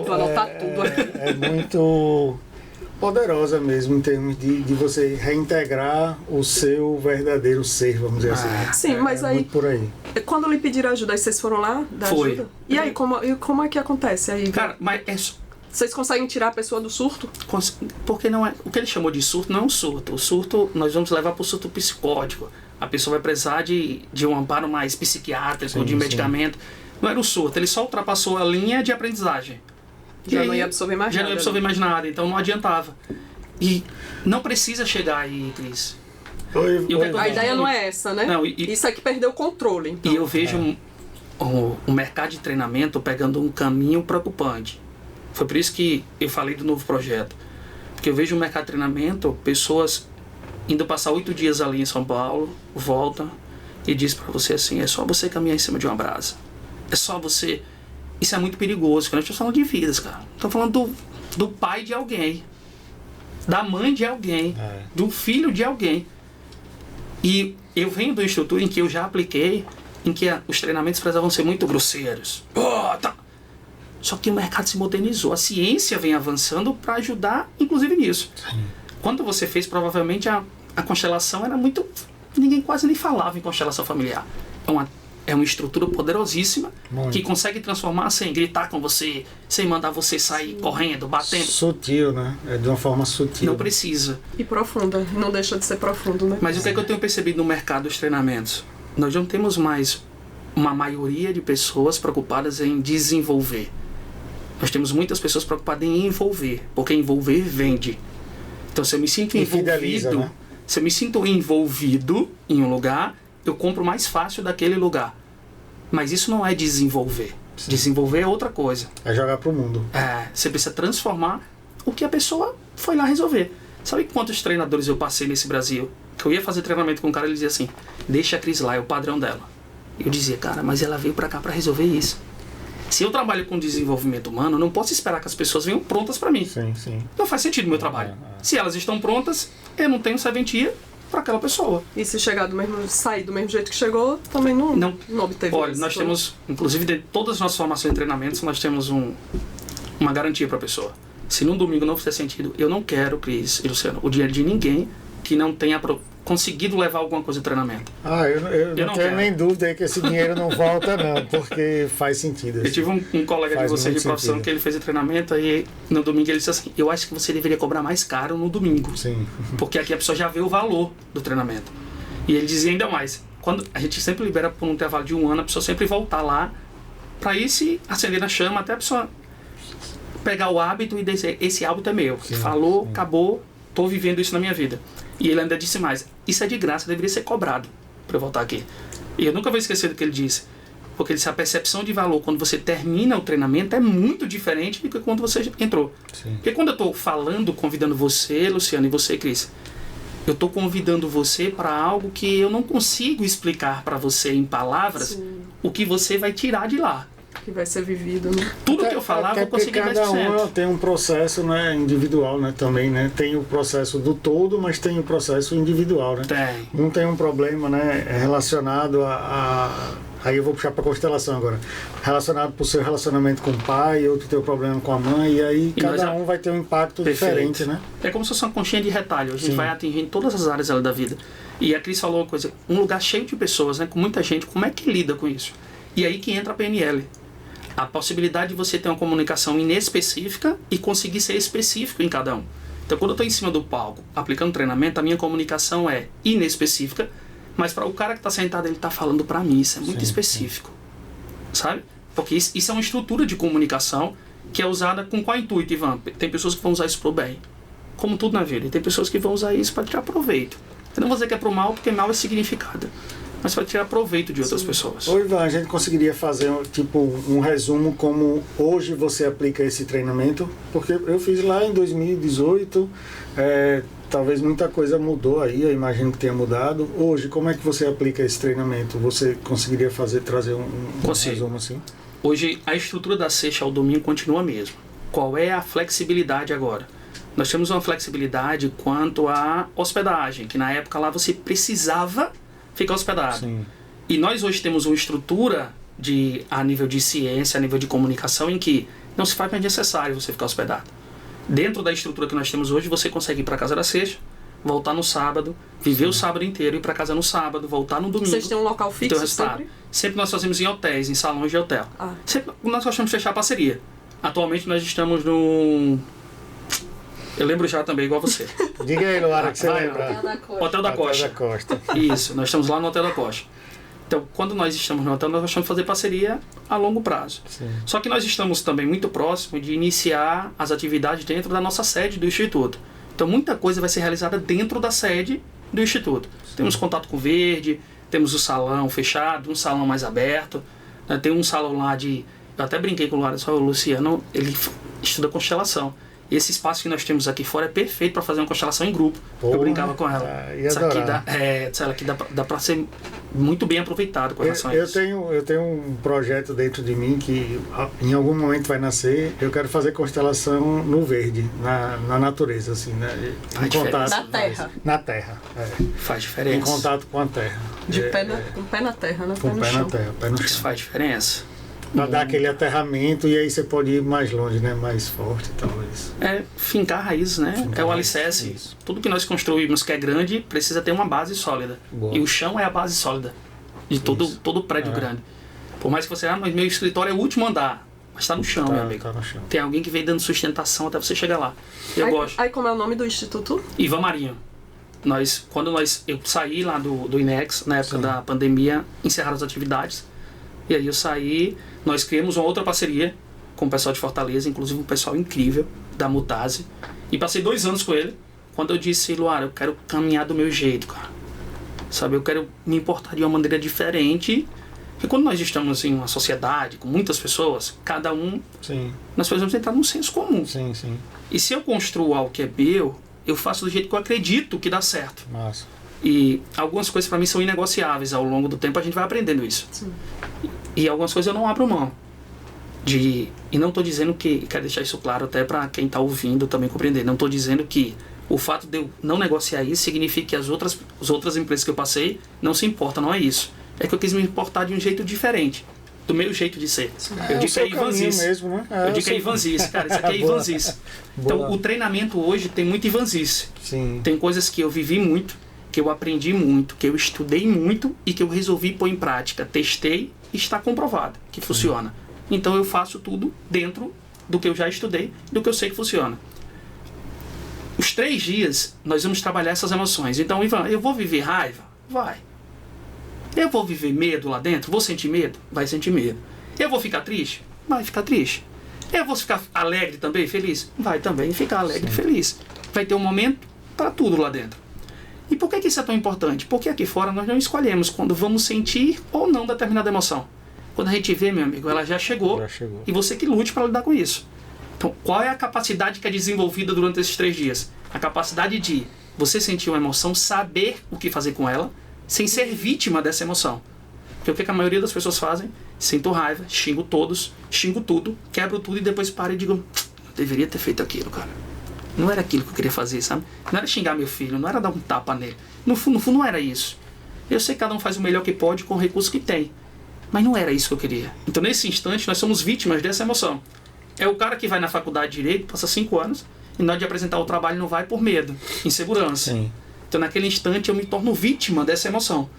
Vou anotar tudo aqui. É muito poderosa mesmo em termos de você reintegrar o seu verdadeiro ser, vamos dizer assim. Sim, mas aí, muito por aí. quando lhe pediram ajuda, aí vocês foram lá dar Foi. ajuda? E aí, como é que acontece? Aí, Cara, mas vocês conseguem tirar a pessoa do surto? porque não é. O que ele chamou de surto não é um surto. O surto nós vamos levar para o surto psicótico. A pessoa vai precisar de um amparo mais psiquiátrico, de medicamento. Não era um surto, ele só ultrapassou a linha de aprendizagem. Já não ia absorver mais Já nada. não ia absorver mais nada, então não adiantava. E não precisa chegar aí, Cris. A ideia não é essa, né? Não, Isso é que perdeu o controle. Então. E eu vejo o mercado de treinamento pegando um caminho preocupante. Foi por isso que eu falei do novo projeto. Porque eu vejo o mercado de treinamento, pessoas indo passar 8 dias ali em São Paulo, volta e diz pra você assim, é só você caminhar em cima de uma brasa. É só você... Isso é muito perigoso, porque nós estamos falando de vidas, cara. Estamos falando do pai de alguém, da mãe de alguém, do filho de alguém. E eu venho de uma estrutura em que eu já apliquei, em que os treinamentos precisavam ser muito grosseiros. Só que o mercado se modernizou, a ciência vem avançando para ajudar, inclusive nisso. Sim. Quando você fez, provavelmente a constelação era muito... Ninguém quase nem falava em constelação familiar. É uma estrutura poderosíssima que consegue transformar sem gritar com você, sem mandar você sair correndo, batendo. Sutil, né? É de uma forma sutil. Não precisa. E profunda, não deixa de ser profundo, né? Mas o que é que eu tenho percebido no mercado dos treinamentos? Nós não temos mais uma maioria de pessoas preocupadas em desenvolver. Nós temos muitas pessoas preocupadas em envolver, porque envolver vende. Então, se eu me sinto envolvido, né? Se eu me sinto envolvido em um lugar, eu compro mais fácil daquele lugar. Mas isso não é desenvolver. Sim. Desenvolver é outra coisa. É jogar pro mundo. Você precisa transformar o que a pessoa foi lá resolver. Sabe quantos treinadores eu passei nesse Brasil? Que eu ia fazer treinamento com um cara, ele dizia assim, deixa a Cris lá, é o padrão dela. Eu dizia, cara, mas ela veio pra cá pra resolver isso. Se eu trabalho com desenvolvimento humano, eu não posso esperar que as pessoas venham prontas para mim. Sim, sim. Não faz sentido o meu trabalho. Se elas estão prontas, eu não tenho serventia para aquela pessoa. E se sair do mesmo jeito que chegou, também não obteve. Olha, nós temos, inclusive, de todas as nossas formações e treinamentos, nós temos uma garantia para a pessoa. Se num domingo não fizer sentido, eu não quero, Cris e Luciano, o dinheiro de ninguém que não tenha conseguido levar alguma coisa de treinamento. Eu não tenho nem dúvida aí que esse dinheiro não volta não, porque faz sentido. Assim. Eu tive um colega de vocês de profissão que ele fez o treinamento e no domingo ele disse assim, eu acho que você deveria cobrar mais caro no domingo. Sim. Porque aqui a pessoa já vê o valor do treinamento. E ele dizia ainda mais, quando a gente sempre libera por um intervalo de 1 ano, a pessoa sempre voltar lá para ir se acender na chama, até a pessoa pegar o hábito e dizer, esse hábito é meu. Sim, falou, acabou, estou vivendo isso na minha vida. E ele ainda disse mais, isso é de graça, deveria ser cobrado para eu voltar aqui. E eu nunca vou esquecer do que ele disse. Porque ele disse, a percepção de valor quando você termina o treinamento é muito diferente do que quando você entrou. Sim. Porque quando eu estou falando, convidando você, Luciano, e você, Cris, eu estou convidando você para algo que eu não consigo explicar para você em palavras. Sim. O que você vai tirar de lá. Que vai ser vivido, né? Tudo que eu falava, eu consegui 10%. Cada um tem um processo, né, individual, né, também, né? Tem o processo do todo, mas tem o processo individual, né? Tem. Um tem um problema, né, relacionado aí eu vou puxar para a constelação agora. Relacionado para o seu relacionamento com o pai, outro tem o problema com a mãe, e aí cada um vai ter um impacto diferente, né? É como se fosse uma conchinha de retalho. A gente vai atingindo todas as áreas da vida. E a Cris falou uma coisa, um lugar cheio de pessoas, né, com muita gente, como é que lida com isso? E aí que entra a PNL. A possibilidade de você ter uma comunicação inespecífica e conseguir ser específico em cada um. Então, quando eu estou em cima do palco, aplicando treinamento, a minha comunicação é inespecífica, mas para o cara que está sentado, ele está falando para mim, isso é muito específico, sabe? Porque isso é uma estrutura de comunicação que é usada com qual intuito, Ivan? Tem pessoas que vão usar isso pro bem, como tudo na vida, e tem pessoas que vão usar isso para tirar proveito. Eu não vou dizer que é pro mal, porque mal é significado, mas para tirar proveito de outras pessoas. Ô Ivan, a gente conseguiria fazer um resumo como hoje você aplica esse treinamento? Porque eu fiz lá em 2018, talvez muita coisa mudou aí, eu imagino que tenha mudado. Hoje, como é que você aplica esse treinamento? Você conseguiria trazer um resumo assim? Hoje, a estrutura da sexta ao domingo continua a mesma. Qual é a flexibilidade agora? Nós temos uma flexibilidade quanto à hospedagem, que na época lá você precisava ficar hospedado. Sim. E nós hoje temos uma estrutura a nível de ciência, a nível de comunicação, em que não se faz mais necessário você ficar hospedado. Dentro da estrutura que nós temos hoje, você consegue ir para casa da sexta, voltar no sábado, viver o sábado inteiro, ir para casa no sábado, voltar no domingo. Vocês têm um local fixo sempre? Sempre nós fazemos em hotéis, em salões de hotel. Sempre nós gostamos de fechar a parceria. Atualmente nós estamos no... Eu lembro já também, igual você. Diga aí, Luara, que você lembra. Hotel da Costa. Isso, nós estamos lá no Hotel da Costa. Então, quando nós estamos no hotel, nós gostamos de fazer parceria a longo prazo. Sim. Só que nós estamos também muito próximos de iniciar as atividades dentro da nossa sede do Instituto. Então, muita coisa vai ser realizada dentro da sede do Instituto. Sim. Temos contato com o Verde, temos o salão fechado, um salão mais aberto. Tem um salão lá de... Eu até brinquei com o Luciano, ele estuda constelação. Esse espaço que nós temos aqui fora é perfeito para fazer uma constelação em grupo. Eu brincava com ela. Isso aqui dá para ser muito bem aproveitado com relação a isso. Eu tenho um projeto dentro de mim que em algum momento vai nascer. Eu quero fazer constelação no verde, na natureza, assim, né? Em contato, na terra. Na terra. Faz diferença. Em contato com a terra. Com pé na terra, né? Com pé na terra, pé no chão. Isso faz diferença. Para dar aquele aterramento e aí você pode ir mais longe, né? Mais forte, talvez. Fincar raízes, né? É o alicerce. Isso. Tudo que nós construímos que é grande precisa ter uma base sólida. Boa. E o chão é a base sólida de todo prédio grande. Por mais que você... mas meu escritório é o último andar. Mas está no chão, meu amigo. Tá no chão. Tem alguém que vem dando sustentação até você chegar lá. Eu gosto. Aí como é o nome do instituto? Ivan Marinho. Eu saí lá do INEX, na época da pandemia, encerraram as atividades. E aí eu saí, nós criamos uma outra parceria com o pessoal de Fortaleza, inclusive um pessoal incrível, da Mutase. E passei 2 anos com ele, quando eu disse, Luara, eu quero caminhar do meu jeito, cara. Sabe, eu quero me importar de uma maneira diferente. Porque quando nós estamos em uma sociedade com muitas pessoas, cada um, nós precisamos entrar num senso comum. Sim. E se eu construo algo que é meu, eu faço do jeito que eu acredito que dá certo. Massa. E algumas coisas para mim são inegociáveis. Ao longo do tempo a gente vai aprendendo isso. Sim. E algumas coisas eu não abro mão. E não estou dizendo que... Quero deixar isso claro até para quem está ouvindo também compreender. Não estou dizendo que o fato de eu não negociar isso significa que as outras empresas que eu passei não se importam. Não é isso. É que eu quis me importar de um jeito diferente. Do meu jeito de ser. Eu digo que é Ivanzice. Mesmo, né? Eu digo que é Ivanzice. Cara, isso aqui é Ivanzice. Então o treinamento hoje tem muito Ivanzice. Sim. Tem coisas que eu vivi muito, que eu aprendi muito, que eu estudei muito e que eu resolvi pôr em prática. Testei e está comprovado que funciona. Então eu faço tudo dentro do que eu já estudei, do que eu sei que funciona. Os 3 dias nós vamos trabalhar essas emoções. Então, Ivan, eu vou viver raiva? Vai. Eu vou viver medo lá dentro? Vou sentir medo? Vai sentir medo. Eu vou ficar triste? Vai ficar triste. Eu vou ficar alegre também, feliz? Vai também ficar alegre e feliz. Vai ter um momento para tudo lá dentro. E por que isso é tão importante? Porque aqui fora nós não escolhemos quando vamos sentir ou não determinada emoção. Quando a gente vê, meu amigo, ela já chegou. E você que lute para lidar com isso. Então, qual é a capacidade que é desenvolvida durante esses 3 dias? A capacidade de você sentir uma emoção, saber o que fazer com ela, sem ser vítima dessa emoção. Porque o que a maioria das pessoas fazem? Sinto raiva, xingo todos, xingo tudo, quebro tudo e depois paro e digo, eu deveria ter feito aquilo, cara. Não era aquilo que eu queria fazer, sabe? Não era xingar meu filho, não era dar um tapa nele. No fundo não era isso. Eu sei que cada um faz o melhor que pode com o recurso que tem. Mas não era isso que eu queria. Então, nesse instante, nós somos vítimas dessa emoção. É o cara que vai na faculdade de Direito, passa 5 anos, e na hora de apresentar o trabalho não vai por medo, insegurança. Sim. Então, naquele instante, eu me torno vítima dessa emoção.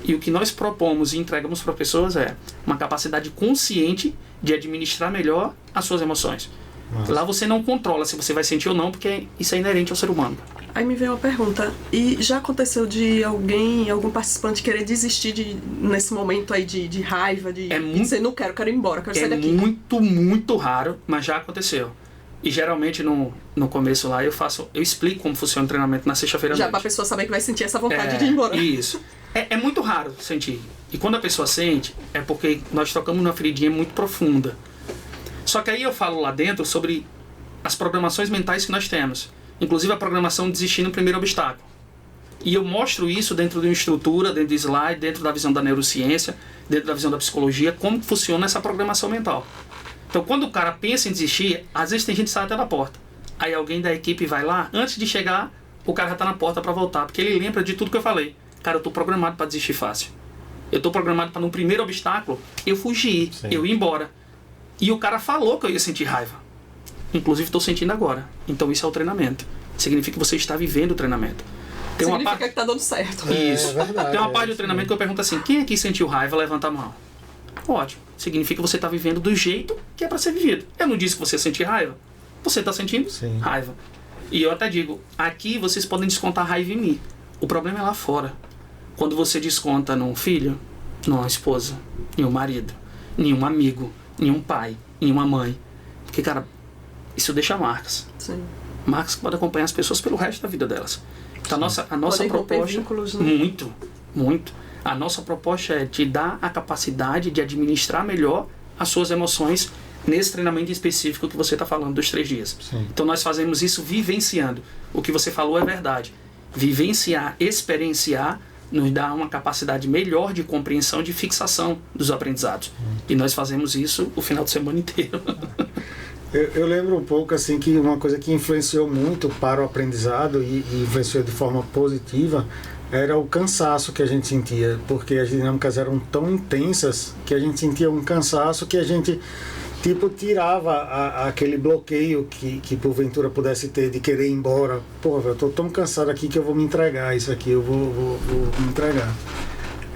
E o que nós propomos e entregamos para pessoas é uma capacidade consciente de administrar melhor as suas emoções. Nossa. Lá você não controla se você vai sentir ou não, porque isso é inerente ao ser humano. Aí me veio uma pergunta, e já aconteceu de algum participante querer desistir nesse momento aí de raiva, de dizer, não quero ir embora, quero sair daqui? É muito, muito raro, mas já aconteceu. E geralmente no começo lá eu explico como funciona o treinamento na sexta-feira à noite. Já pra pessoa saber que vai sentir essa vontade de ir embora. Isso. É muito raro sentir. E quando a pessoa sente, é porque nós tocamos numa feridinha muito profunda. Só que aí eu falo lá dentro sobre as programações mentais que nós temos. Inclusive a programação de desistir no primeiro obstáculo. E eu mostro isso dentro de uma estrutura, dentro do slide, dentro da visão da neurociência, dentro da visão da psicologia, como funciona essa programação mental. Então quando o cara pensa em desistir, às vezes tem gente que sai até da porta. Aí alguém da equipe vai lá, antes de chegar, o cara já tá na porta para voltar, porque ele lembra de tudo que eu falei. Cara, eu tô programado para desistir fácil. Eu tô programado para no primeiro obstáculo eu fugir, eu ir embora. E o cara falou que eu ia sentir raiva. Inclusive estou sentindo agora. Então isso é o treinamento. Significa que você está vivendo o treinamento. Tem Significa uma parte... que está dando certo. Isso. Verdade, tem uma parte do treinamento que eu pergunto assim, quem aqui sentiu raiva, levanta a mão. Ótimo. Significa que você está vivendo do jeito que é para ser vivido. Eu não disse que você sente raiva. Você está sentindo raiva. E eu até digo, aqui vocês podem descontar raiva em mim. O problema é lá fora. Quando você desconta num filho, numa esposa, em um marido, em um amigo, em um pai, em uma mãe. Porque, cara, isso deixa marcas. Sim. Marcas que podem acompanhar as pessoas pelo resto da vida delas. Então a nossa proposta... Vínculos, né? Muito, muito. A nossa proposta é te dar a capacidade de administrar melhor as suas emoções nesse treinamento específico que você está falando dos 3 dias. Sim. Então nós fazemos isso vivenciando. O que você falou é verdade. Vivenciar, experienciar, nos dá uma capacidade melhor de compreensão, de fixação dos aprendizados. E nós fazemos isso o final de semana inteiro. Eu lembro um pouco assim que uma coisa que influenciou muito para o aprendizado e influenciou de forma positiva era o cansaço que a gente sentia, porque as dinâmicas eram tão intensas que a gente sentia um cansaço que a gente tirava aquele bloqueio que porventura pudesse ter de querer ir embora. Pô, velho, eu tô tão cansado aqui que eu vou me entregar isso aqui, eu vou me entregar.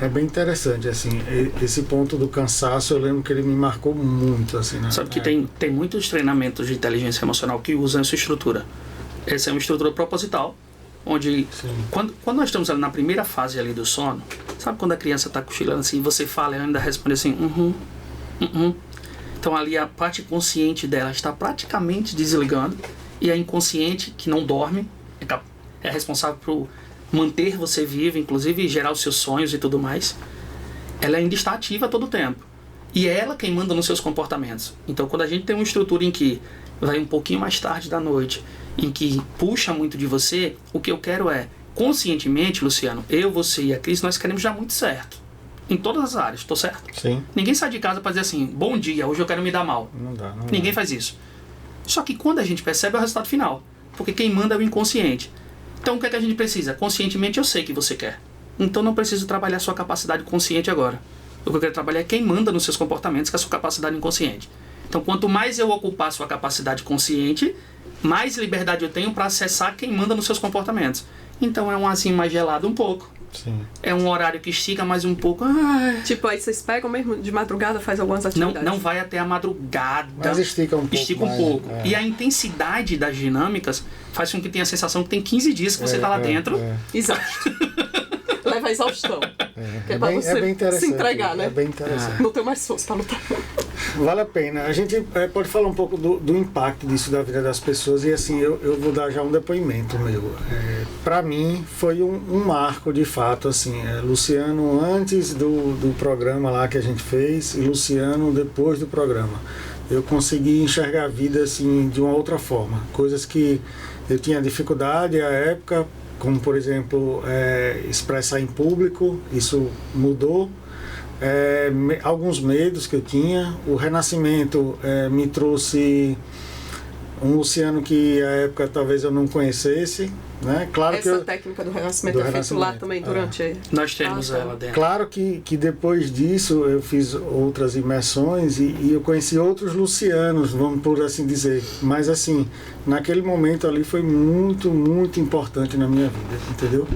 É bem interessante, assim, esse ponto do cansaço, eu lembro que ele me marcou muito, assim, né? Sabe que tem muitos treinamentos de inteligência emocional que usam essa estrutura. Essa é uma estrutura proposital, onde quando nós estamos ali na primeira fase ali do sono, sabe quando a criança está cochilando assim, você fala e ela ainda responde assim, Então ali a parte consciente dela está praticamente desligando, e a inconsciente, que não dorme, é responsável por manter você vivo, inclusive gerar os seus sonhos e tudo mais, ela ainda está ativa a todo tempo. E é ela quem manda nos seus comportamentos. Então quando a gente tem uma estrutura em que vai um pouquinho mais tarde da noite, em que puxa muito de você, o que eu quero é, conscientemente, Luciano, eu, você e a Cris, nós queremos dar muito certo. Em todas as áreas, tô certo? Sim. Ninguém sai de casa para dizer assim, bom dia, hoje eu quero me dar mal. Não dá. Ninguém faz isso. Só que quando a gente percebe é o resultado final. Porque quem manda é o inconsciente. Então o que é que a gente precisa? Conscientemente eu sei que você quer. Então não preciso trabalhar a sua capacidade consciente agora. O que eu quero trabalhar é quem manda nos seus comportamentos, que é a sua capacidade inconsciente. Então quanto mais eu ocupar a sua capacidade consciente, mais liberdade eu tenho para acessar quem manda nos seus comportamentos. Então é um azinho mais gelado um pouco. Sim. É um horário que estica mais um pouco. Tipo, aí vocês pegam mesmo de madrugada, faz algumas atividades? Não vai até a madrugada. Mas estica um pouco. Estica um pouco. É. E a intensidade das dinâmicas faz com que tenha a sensação que tem 15 dias que você está lá dentro. Exato. Leva a exaustão. Que é pra bem, você bem se entregar, né? É bem interessante. Não tenho mais força pra lutar. Vale a pena. A gente pode falar um pouco do impacto disso da vida das pessoas, e assim, eu vou dar já um depoimento meu. Para mim foi um marco de fato, assim, Luciano antes do programa lá que a gente fez e Luciano depois do programa. Eu consegui enxergar a vida assim de uma outra forma, coisas que eu tinha dificuldade à época, como por exemplo expressar em público, isso mudou. Alguns medos que eu tinha. O renascimento me trouxe Um Luciano que à época talvez eu não conhecesse, né? Claro Essa que técnica do renascimento é feita lá também durante... Nós temos tá. ela dentro. Claro que depois disso eu fiz outras imersões e eu conheci outros Lucianos, vamos por assim dizer. Mas assim, naquele momento ali foi muito, muito importante na minha vida, entendeu?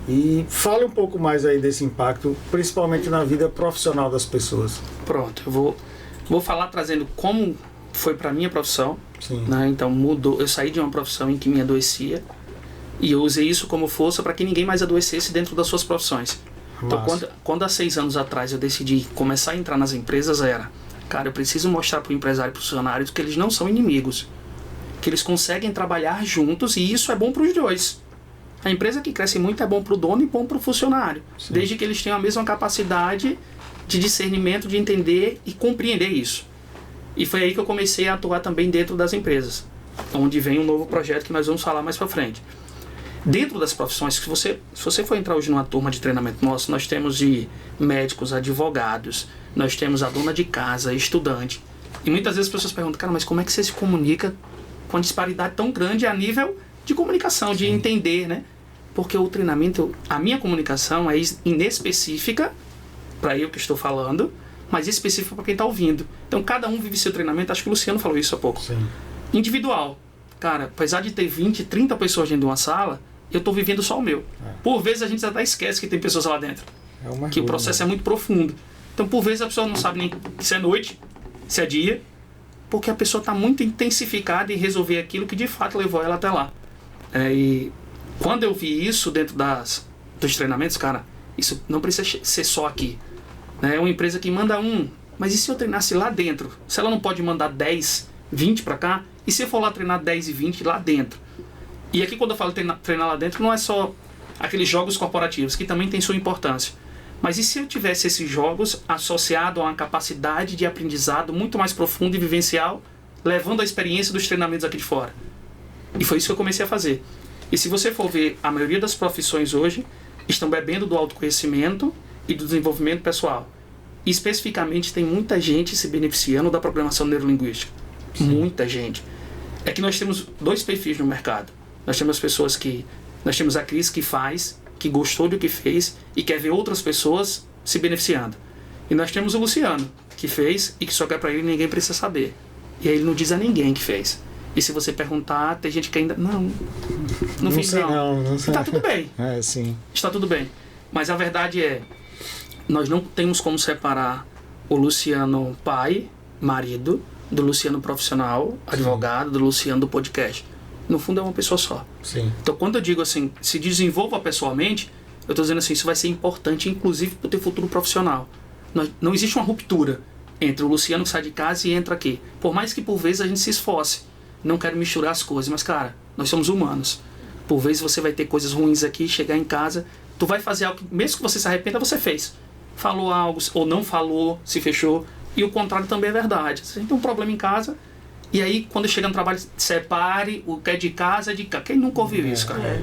E fale um pouco mais aí desse impacto, principalmente na vida profissional das pessoas. Pronto, eu vou falar trazendo como foi para minha profissão. Sim. Né? Então mudou, eu saí de uma profissão em que me adoecia e eu usei isso como força para que ninguém mais adoecesse dentro das suas profissões. Então quando há 6 anos atrás eu decidi começar a entrar nas empresas, cara, eu preciso mostrar para o empresário e para os funcionários que eles não são inimigos, que eles conseguem trabalhar juntos e isso é bom para os dois. A empresa que cresce muito é bom para o dono e bom para o funcionário. Sim. Desde que eles tenham a mesma capacidade de discernimento, de entender e compreender isso. E foi aí que eu comecei a atuar também dentro das empresas, onde vem um novo projeto que nós vamos falar mais para frente. Dentro das profissões, se você for entrar hoje numa turma de treinamento nosso, nós temos de médicos, advogados, nós temos a dona de casa, estudante. E muitas vezes as pessoas perguntam, cara, mas como é que você se comunica com a disparidade tão grande a nível de comunicação, de entender, né? Porque o treinamento, a minha comunicação é inespecífica, para eu que estou falando, mas específico para quem está ouvindo. Então cada um vive seu treinamento, acho que o Luciano falou isso há pouco. Sim. Individual. Cara, apesar de ter 20, 30 pessoas dentro de uma sala, eu estou vivendo só o meu. Por vezes a gente até esquece que tem pessoas lá dentro. Que o processo é muito profundo. Então por vezes a pessoa não sabe nem se é noite, se é dia, porque a pessoa está muito intensificada em resolver aquilo que de fato levou ela até lá. E quando eu vi isso dentro dos treinamentos, cara, isso não precisa ser só aqui. É uma empresa que manda mas e se eu treinasse lá dentro? Se ela não pode mandar 10, 20 para cá, e se eu for lá treinar 10 e 20 lá dentro? E aqui quando eu falo treinar lá dentro, não é só aqueles jogos corporativos, que também tem sua importância. Mas e se eu tivesse esses jogos associados a uma capacidade de aprendizado muito mais profunda e vivencial, levando a experiência dos treinamentos aqui de fora? E foi isso que eu comecei a fazer. E se você for ver, a maioria das profissões hoje estão bebendo do autoconhecimento e do desenvolvimento pessoal. E especificamente tem muita gente se beneficiando da programação neurolinguística. Sim. Muita gente. É que nós temos 2 perfis no mercado. Nós temos pessoas nós temos a Cris que faz, que gostou do que fez e quer ver outras pessoas se beneficiando. E nós temos o Luciano, que fez e que só quer para ele e ninguém precisa saber. E aí ele não diz a ninguém que fez. E se você perguntar, tem gente que ainda... Não fiz não. Sei. Está tudo bem. Sim. Está tudo bem. Mas a verdade é, nós não temos como separar o Luciano pai, marido, do Luciano profissional, advogado, do Luciano do podcast. No fundo é uma pessoa só. Sim. Então quando eu digo assim, se desenvolva pessoalmente, eu estou dizendo assim, isso vai ser importante, inclusive para o teu futuro profissional. Não existe uma ruptura entre o Luciano que sai de casa e entra aqui. Por mais que por vezes a gente se esforce. Não quero misturar as coisas, mas cara, nós somos humanos. Por vezes você vai ter coisas ruins aqui, chegar em casa, tu vai fazer algo que, mesmo que você se arrependa, você fez. Falou algo, ou não falou, se fechou. E o contrário também é verdade. Você tem um problema em casa, e aí quando chega no trabalho, separe o que é de casa é de casa. Quem nunca ouviu isso, cara?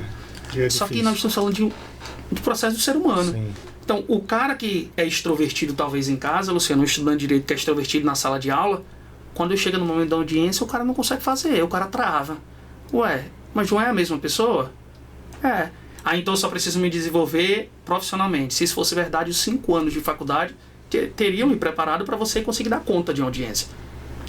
Só que nós estamos falando do processo do ser humano. Sim. Então, o cara que é extrovertido talvez em casa, Luciano, um estudante de direito que é extrovertido na sala de aula, quando chega no momento da audiência, o cara não consegue fazer, o cara trava. Ué, mas não é a mesma pessoa? É. Então eu só preciso me desenvolver profissionalmente. Se isso fosse verdade, os 5 anos de faculdade teriam me preparado para você conseguir dar conta de uma audiência.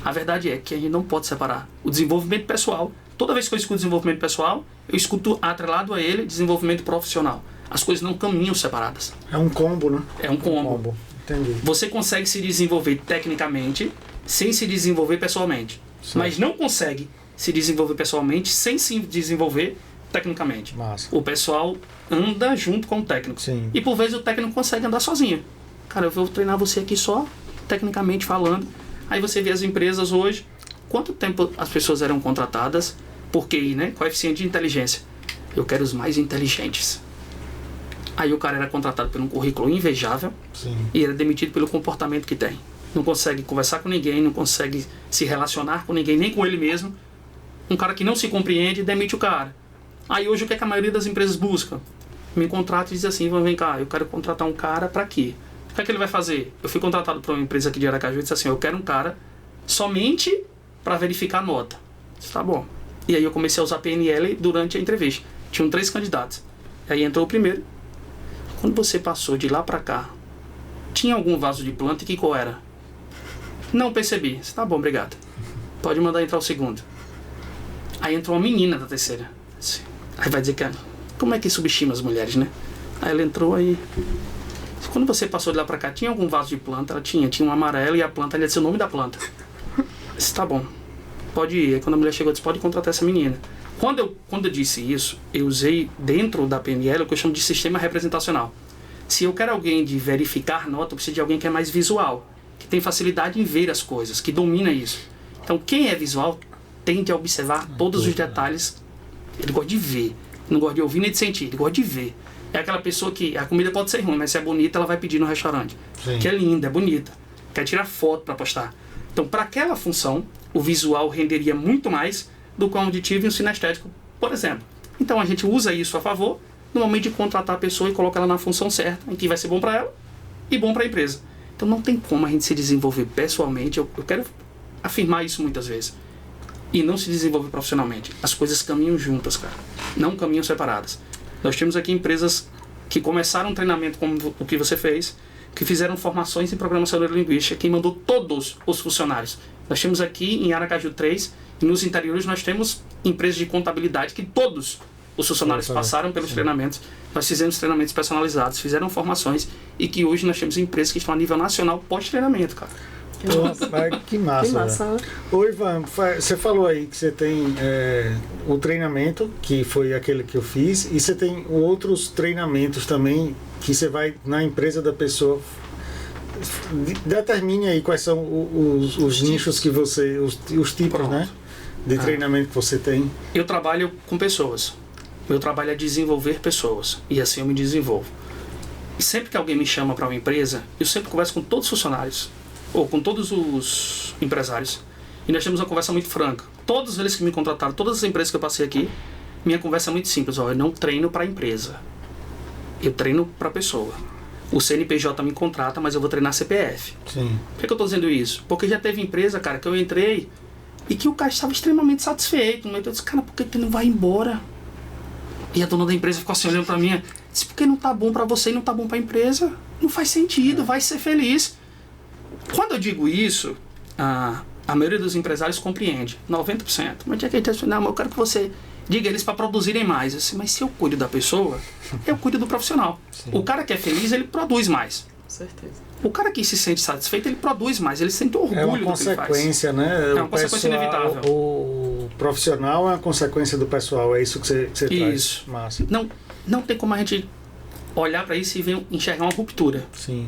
A verdade é que a gente não pode separar o desenvolvimento pessoal. Toda vez que eu escuto desenvolvimento pessoal, eu escuto atrelado a ele desenvolvimento profissional. As coisas não caminham separadas. É um combo, né? É um combo. Entendi. Você consegue se desenvolver tecnicamente sem se desenvolver pessoalmente. Sim. Mas não consegue se desenvolver pessoalmente sem se desenvolver tecnicamente. Massa. O pessoal anda junto com o técnico. Sim. E por vezes o técnico consegue andar sozinho. Cara, eu vou treinar você aqui só tecnicamente falando. Aí você vê as empresas hoje, quanto tempo as pessoas eram contratadas por QI, né? Coeficiente de inteligência. Eu quero os mais inteligentes. Aí o cara era contratado por um currículo invejável. Sim. E era demitido pelo comportamento que tem. Não consegue conversar com ninguém, não consegue se relacionar com ninguém, nem com ele mesmo. Um cara que não se compreende, demite o cara. Aí hoje o que é que a maioria das empresas busca? Me contrata e diz assim, vem cá, eu quero contratar um cara para quê? O que é que ele vai fazer? Eu fui contratado por uma empresa aqui de Aracaju e disse assim, eu quero um cara somente para verificar a nota. Disse, tá bom. E aí eu comecei a usar PNL durante a entrevista. Tinham 3 candidatos. Aí entrou o primeiro. Quando você passou de lá pra cá, tinha algum vaso de planta e que cor era? Não percebi. Disse, tá bom, obrigado. Pode mandar entrar o segundo. Aí entrou uma menina da terceira. Aí vai dizer que... Como é que subestima as mulheres, né? Aí ela entrou aí... Quando você passou de lá pra cá, tinha algum vaso de planta? Ela tinha um amarelo e a planta ali é o nome da planta. Eu disse, tá bom, pode ir. Aí quando a mulher chegou, eu disse, pode contratar essa menina. Quando eu disse isso, eu usei dentro da PNL o que eu chamo de sistema representacional. Se eu quero alguém de verificar nota, eu preciso de alguém que é mais visual, que tem facilidade em ver as coisas, que domina isso. Então quem é visual tende a observar todos os detalhes. Ele gosta de ver, não gosta de ouvir nem de sentir, ele gosta de ver. É aquela pessoa que a comida pode ser ruim, mas se é bonita, ela vai pedir no restaurante. Sim. Que é linda, é bonita. Quer tirar foto para postar. Então, para aquela função, o visual renderia muito mais do que o auditivo e o sinestésico, por exemplo. Então, a gente usa isso a favor no momento de contratar a pessoa e colocar ela na função certa, em que vai ser bom para ela e bom para a empresa. Então, não tem como a gente se desenvolver pessoalmente. Eu quero afirmar isso muitas vezes. E não se desenvolver profissionalmente. As coisas caminham juntas, cara. Não caminham separadas. Nós temos aqui empresas que começaram um treinamento como o que você fez, que fizeram formações em programação neurolinguística, que mandou todos os funcionários. Nós temos aqui em Aracaju 3, e nos interiores nós temos empresas de contabilidade que todos os funcionários passaram pelos treinamentos. Nós fizemos treinamentos personalizados, fizeram formações, e que hoje nós temos empresas que estão a nível nacional pós-treinamento, cara. Que massa. Que massa. Ô Ivan, você falou aí que você tem o treinamento, que foi aquele que eu fiz, e você tem outros treinamentos também, que você vai na empresa da pessoa. Determine aí quais são os nichos que você, os tipos, né, de treinamento que você tem. Eu trabalho com pessoas. Meu trabalho é desenvolver pessoas, e assim eu me desenvolvo. E sempre que alguém me chama para uma empresa, eu sempre converso com todos os funcionários, ou com todos os empresários, e nós temos uma conversa muito franca. Todos eles que me contrataram, todas as empresas que eu passei aqui, minha conversa é muito simples. Eu não treino para a empresa, eu treino para a pessoa. O CNPJ me contrata, mas eu vou treinar CPF. Sim. Por que eu estou dizendo isso? Porque já teve empresa, cara, que eu entrei e que o cara estava extremamente satisfeito. Eu disse, cara, por que tu não vai embora? E a dona da empresa ficou assim olhando para mim, disse, porque não tá bom para você e não tá bom para a empresa. Não faz sentido, vai ser feliz. Quando eu digo isso, a maioria dos empresários compreende, 90%. Mas é que não, eu quero que você diga eles para produzirem mais. Assim, mas se eu cuido da pessoa, eu cuido do profissional. Sim. O cara que é feliz, ele produz mais. Com certeza. O cara que se sente satisfeito, ele produz mais, ele sente orgulho do que ele faz. É uma consequência, né? É uma consequência inevitável. O profissional é uma consequência do pessoal, é isso que você traz. Isso. Massa. Não tem como a gente olhar para isso e enxergar uma ruptura. Sim.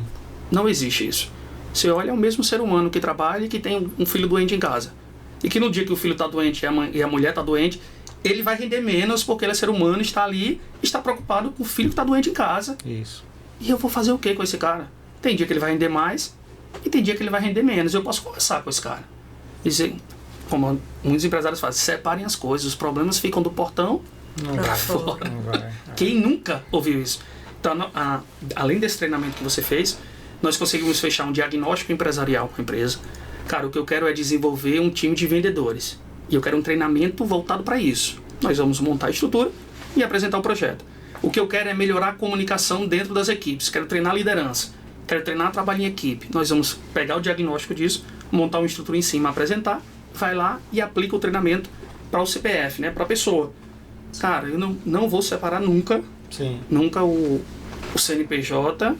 Não existe isso. Você olha, é o mesmo ser humano que trabalha e que tem um filho doente em casa. E que no dia que o filho está doente e a mulher está doente, ele vai render menos porque ele é ser humano, está ali, está preocupado com o filho que está doente em casa. Isso. E eu vou fazer o que com esse cara? Tem dia que ele vai render mais e tem dia que ele vai render menos. Eu posso conversar com esse cara. Dizer, como muitos empresários fazem, separem as coisas, os problemas ficam do portão para fora. Não vai. Quem nunca ouviu isso? Então, além desse treinamento que você fez, nós conseguimos fechar um diagnóstico empresarial com a empresa. Cara, o que eu quero é desenvolver um time de vendedores. E eu quero um treinamento voltado para isso. Nós vamos montar a estrutura e apresentar o projeto. O que eu quero é melhorar a comunicação dentro das equipes. Quero treinar a liderança. Quero treinar trabalho em equipe. Nós vamos pegar o diagnóstico disso, montar uma estrutura em cima, apresentar, vai lá e aplica o treinamento para o CPF, né, para a pessoa. Cara, eu não vou separar nunca, Sim. nunca o CNPJ,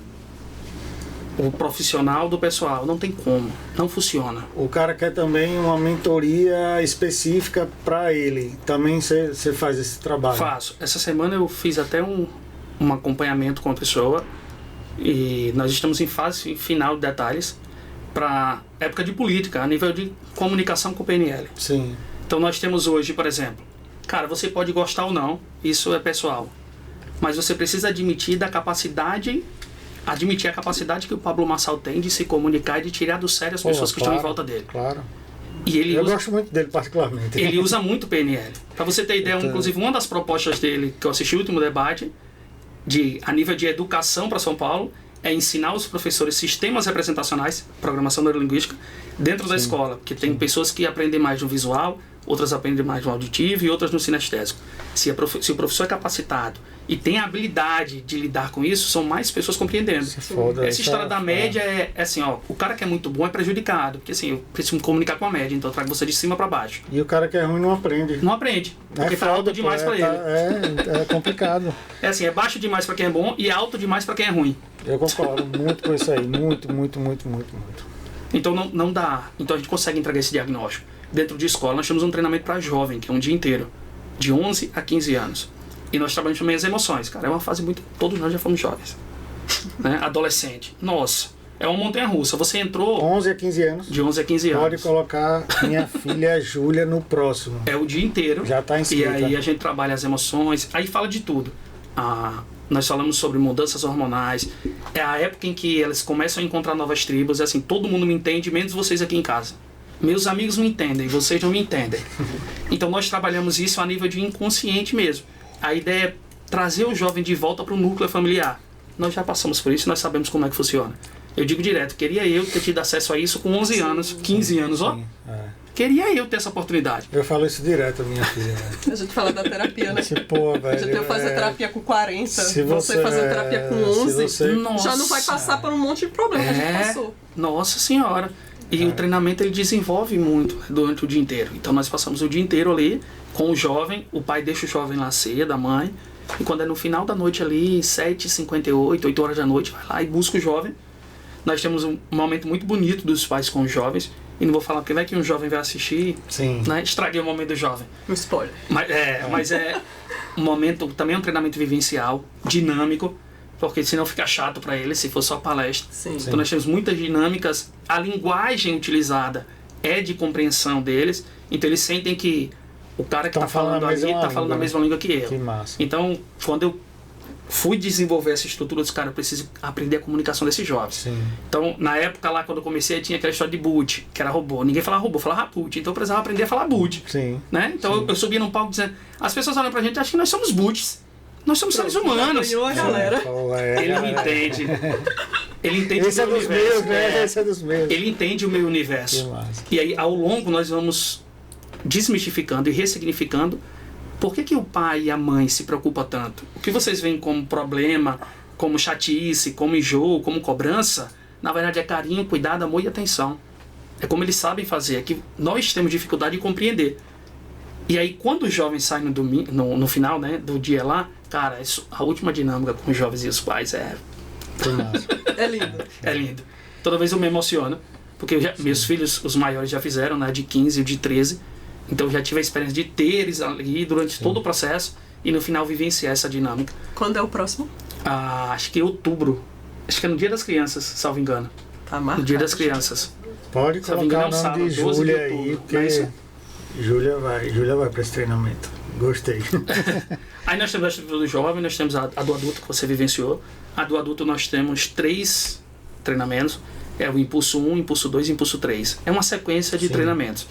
o profissional do pessoal. Não tem como, não funciona. O cara quer também uma mentoria específica para ele. Também você faz esse trabalho? Faço. Essa semana eu fiz até um acompanhamento com a pessoa e nós estamos em fase final de detalhes para época de política, a nível de comunicação com o PNL. Sim. Então nós temos hoje, por exemplo, cara, você pode gostar ou não, isso é pessoal, mas você precisa admitir a capacidade que o Pablo Marçal tem de se comunicar e de tirar do sério as pessoas que estão em volta dele. Claro. E ele eu gosto muito dele particularmente. Ele usa muito PNL. Para você ter ideia, inclusive uma das propostas dele, que eu assisti o último debate, a nível de educação para São Paulo, é ensinar os professores sistemas representacionais, programação neurolinguística, dentro da escola, porque tem pessoas que aprendem mais no visual, outras aprendem mais no auditivo e outras no sinestésico. Se o professor é capacitado e tem a habilidade de lidar com isso, são mais pessoas compreendendo. Essa história da média é assim, ó, o cara que é muito bom é prejudicado, porque assim, eu preciso me comunicar com a média, então eu trago você de cima para baixo. E o cara que é ruim não aprende. Não aprende, porque tá alto demais para ele. É complicado. É assim, é baixo demais para quem é bom e alto demais para quem é ruim. Eu concordo muito com isso aí, muito. Então não dá, então a gente consegue entregar esse diagnóstico. Dentro de escola nós temos um treinamento para jovem, que é um dia inteiro, de 11 a 15 anos. E nós trabalhamos também as emoções, cara, é uma fase muito... Todos nós já fomos jovens, né? Adolescente, nossa, é uma montanha-russa. Você entrou... 11 a 15 anos. De 11 a 15 anos. Pode colocar minha filha Júlia no próximo. É o dia inteiro. Já está inscrita. E aí a gente trabalha as emoções, aí fala de tudo. Nós falamos sobre mudanças hormonais, é a época em que elas começam a encontrar novas tribos, é assim, todo mundo me entende, menos vocês aqui em casa. Meus amigos me entendem, vocês não me entendem. Então nós trabalhamos isso a nível de inconsciente mesmo. A ideia é trazer o jovem de volta para o núcleo familiar. Nós já passamos por isso, nós sabemos como é que funciona. Eu digo direto, queria eu ter tido acesso a isso com 11 anos, 15 anos, ó. Queria eu ter essa oportunidade. Eu falo isso direto à minha filha. A gente fala da terapia, né? Pô, velho, a gente fazer terapia com 40, se você fazer terapia com 11, Nossa. já não vai passar por um monte de problema que a gente passou. Nossa senhora. E o treinamento ele desenvolve muito durante o dia inteiro. Então nós passamos o dia inteiro ali com o jovem, o pai deixa o jovem lá cedo, a mãe, e quando é no final da noite ali, 7h58, 8 horas da noite, vai lá e busca o jovem. Nós temos um momento muito bonito dos pais com os jovens, e não vou falar porque vai que um jovem vai assistir, né? Estraguei o momento do jovem. Um spoiler. Mas é um momento, também é um treinamento vivencial, dinâmico, porque senão fica chato para ele se for só palestra. Sim. Então nós temos muitas dinâmicas, a linguagem utilizada é de compreensão deles, então eles sentem que o cara que está falando ali está falando a mesma língua que eu. Que massa. Então, quando eu fui desenvolver essa estrutura dos caras, eu preciso aprender a comunicação desses jovens. Sim. Então, na época lá, quando eu comecei, tinha aquela história de boot, que era robô. Ninguém falava robô, falava boot. Então eu precisava aprender a falar boot. Sim. Né? Então eu subia num palco dizendo, as pessoas olham pra gente e acham que nós somos boots. Nós somos seres humanos. Galera. Ele me entende. Ele entende esse o meu universo. Meus, né? Esse é dos meus. Ele entende o meu universo. E aí, ao longo, nós vamos desmistificando e ressignificando por que o pai e a mãe se preocupam tanto. O que vocês veem como problema, como chatice, como enjoo, como cobrança, na verdade é carinho, cuidado, amor e atenção. É como eles sabem fazer, é que nós temos dificuldade de compreender. E aí, quando os jovens saem no final, né, do dia lá, cara, a última dinâmica com os jovens e os pais é lindo. É lindo. Toda vez eu me emociono, porque meus filhos, os maiores, já fizeram, né, de 15 e de 13. Então eu já tive a experiência de ter eles ali durante todo o processo e no final vivenciar essa dinâmica. Quando é o próximo? Acho que em outubro. Acho que é no Dia das Crianças, salvo engano. Tá marcado. No Dia das Crianças. Pode colocar o nome de Júlia aí, porque Júlia vai para esse treinamento. Gostei. Aí nós temos a estrutura do jovem, nós temos a do adulto que você vivenciou. A do adulto nós temos 3 treinamentos. É o Impulso 1, Impulso 2 e Impulso 3. É uma sequência de treinamentos.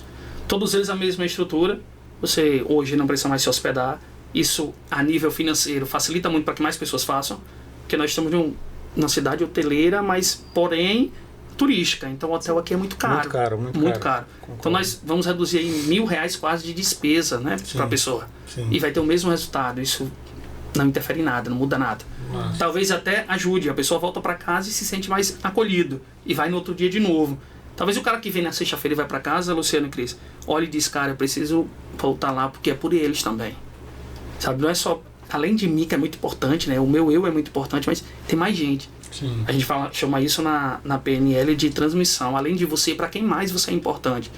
Todos eles a mesma estrutura. Você hoje não precisa mais se hospedar. Isso a nível financeiro facilita muito para que mais pessoas façam. Porque nós estamos numa cidade hoteleira, mas porém turística. Então o hotel aqui é muito caro. Muito caro. Então nós vamos reduzir aí R$1.000 quase de despesa, né, para a pessoa. Sim. E vai ter o mesmo resultado. Isso não interfere em nada, não muda nada. Nossa. Talvez até ajude. A pessoa volta para casa e se sente mais acolhido. E vai no outro dia de novo. Talvez o cara que vem na sexta-feira e vai para casa, Luciano e Cris, olha e diz, cara, eu preciso voltar lá porque é por eles também. Sabe, não é só, além de mim que é muito importante, né, o meu eu é muito importante, mas tem mais gente. Sim. A gente chama isso na PNL de transmissão, além de você, para quem mais você é importante.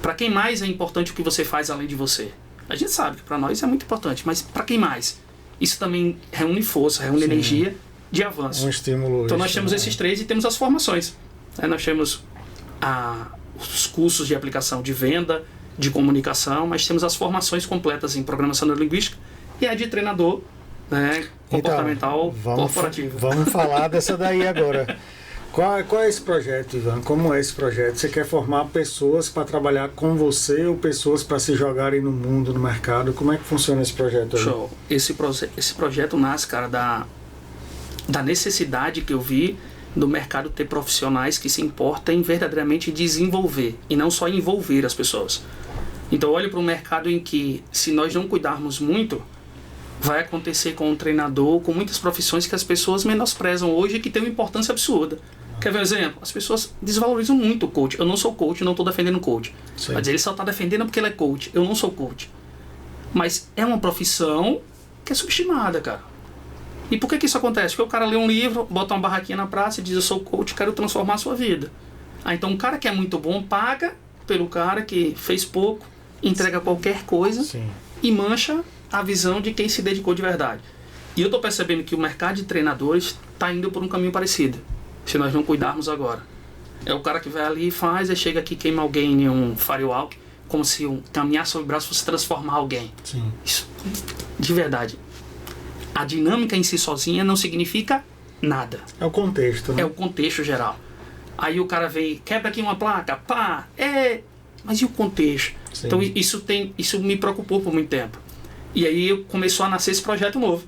Para quem mais é importante o que você faz além de você. A gente sabe que para nós é muito importante, mas para quem mais? Isso também reúne força, reúne energia de avanço. Um estímulo. Então nós temos esses 3 e temos as formações. Nós temos os cursos de aplicação de venda, de comunicação, mas temos as formações completas em programação neurolinguística e a de treinador, né, comportamental corporativo. Vamos falar dessa daí agora. Qual é esse projeto, Ivan? Como é esse projeto? Você quer formar pessoas para trabalhar com você ou pessoas para se jogarem no mundo, no mercado? Como é que funciona esse projeto aí? Show. Esse projeto nasce, cara, da necessidade que eu vi do mercado ter profissionais que se importam em verdadeiramente desenvolver e não só envolver as pessoas. Então eu olho para um mercado em que, se nós não cuidarmos muito, vai acontecer com um treinador, com muitas profissões que as pessoas menosprezam hoje e que tem uma importância absurda. Quer ver um exemplo? As pessoas desvalorizam muito o coach. Eu não sou coach, não estou defendendo coach. Sim. Mas ele só está defendendo porque ele é coach. Eu não sou coach. Mas é uma profissão que é subestimada, cara. E por que isso acontece? Porque o cara lê um livro, bota uma barraquinha na praça e diz: eu sou coach, quero transformar a sua vida. Então um cara que é muito bom paga pelo cara que fez pouco, entrega qualquer coisa. Sim. E mancha a visão de quem se dedicou de verdade. E eu estou percebendo que o mercado de treinadores está indo por um caminho parecido, se nós não cuidarmos agora. É o cara que vai ali e faz, e chega aqui, queima alguém em um firewall, como se caminhar sobre o braço fosse transformar alguém. Sim. Isso, de verdade. A dinâmica em si sozinha não significa nada. É o contexto, né? É o contexto geral. Aí o cara vem, quebra aqui uma placa, pá, mas e o contexto? Sim. Então isso me preocupou por muito tempo. E aí começou a nascer esse projeto novo.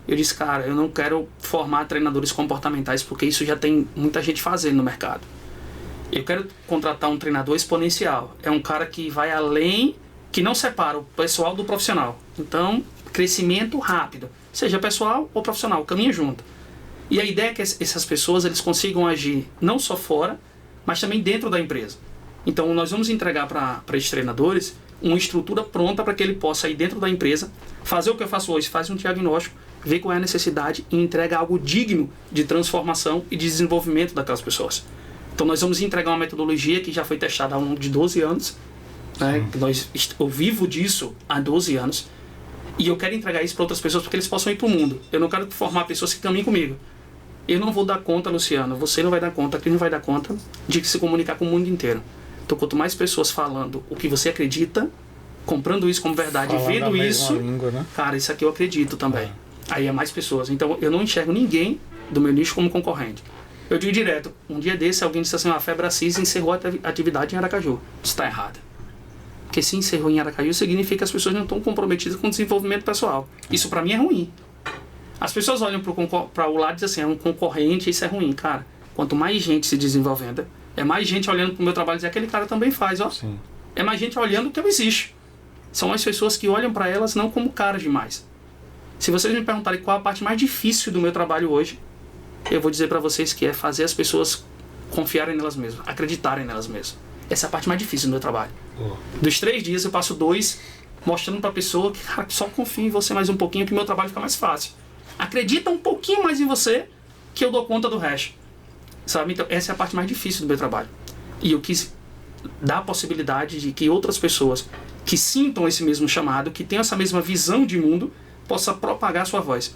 Eu disse, cara, eu não quero formar treinadores comportamentais, porque isso já tem muita gente fazendo no mercado. Eu quero contratar um treinador exponencial. É um cara que vai além, que não separa o pessoal do profissional. Então, crescimento rápido, seja pessoal ou profissional, caminha junto. E a ideia é que essas pessoas eles consigam agir não só fora, mas também dentro da empresa. Então, nós vamos entregar para esses treinadores uma estrutura pronta para que ele possa ir dentro da empresa, fazer o que eu faço hoje, faz um diagnóstico, ver qual é a necessidade e entrega algo digno de transformação e de desenvolvimento daquelas pessoas. Então nós vamos entregar uma metodologia que já foi testada ao longo de 12 anos, né? Eu vivo disso há 12 anos, e eu quero entregar isso para outras pessoas para que eles possam ir para o mundo. Eu não quero formar pessoas que caminhem comigo. Eu não vou dar conta, Luciano, você não vai dar conta, quem não vai dar conta de se comunicar com o mundo inteiro. Então quanto mais pessoas falando o que você acredita, comprando isso como verdade, Falando vendo isso, língua, né? cara, isso aqui eu acredito também. Aí é mais pessoas. Então eu não enxergo ninguém do meu nicho como concorrente. Eu digo direto, um dia desse alguém disse assim, a Febracis encerrou a atividade em Aracaju. Isso está errado. Porque se encerrou em Aracaju significa que as pessoas não estão comprometidas com o desenvolvimento pessoal. Isso para mim é ruim. As pessoas olham para o lado e dizem assim, é um concorrente, isso é ruim. Cara, quanto mais gente se desenvolvendo, é mais gente olhando para o meu trabalho e dizer, aquele cara também faz, ó. Sim. É mais gente olhando que eu existe. São as pessoas que olham para elas não como caras demais. Se vocês me perguntarem qual a parte mais difícil do meu trabalho hoje, eu vou dizer para vocês que é fazer as pessoas confiarem nelas mesmas, acreditarem nelas mesmas. Essa é a parte mais difícil do meu trabalho. Dos 3 dias eu passo 2 mostrando para a pessoa que, cara, só confia em você mais um pouquinho que o meu trabalho fica mais fácil. Acredita um pouquinho mais em você que eu dou conta do resto. Sabe? Então essa é a parte mais difícil do meu trabalho. E eu quis dar a possibilidade de que outras pessoas que sintam esse mesmo chamado, que tenham essa mesma visão de mundo, possa propagar a sua voz.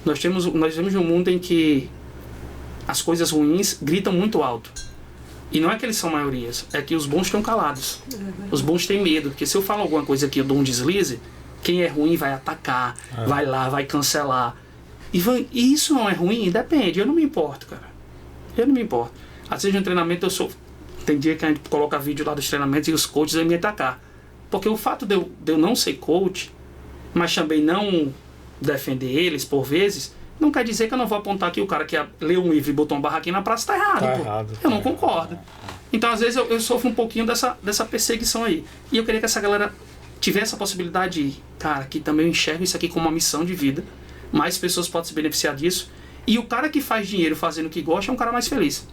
Nós vivemos num mundo em que as coisas ruins gritam muito alto. E não é que eles são maiorias, é que os bons estão calados. Os bons têm medo, porque se eu falo alguma coisa aqui, eu dou um deslize, quem é ruim vai atacar, vai lá, vai cancelar. E isso não é ruim? Depende, eu não me importo, cara. Eu não me importo. Às vezes no treinamento tem dia que a gente coloca vídeo lá dos treinamentos e os coaches vêm me atacar. Porque o fato de eu não ser coach, mas também não defender eles por vezes, não quer dizer que eu não vou apontar que o cara que leu um livro e botou uma barraquinha na praça está errado. Tá pô. errado. Eu não concordo. Então às vezes eu sofro um pouquinho dessa perseguição aí. E eu queria que essa galera tivesse a possibilidade de, cara, que também eu enxergo isso aqui como uma missão de vida. Mais pessoas podem se beneficiar disso. E o cara que faz dinheiro fazendo o que gosta é um cara mais feliz.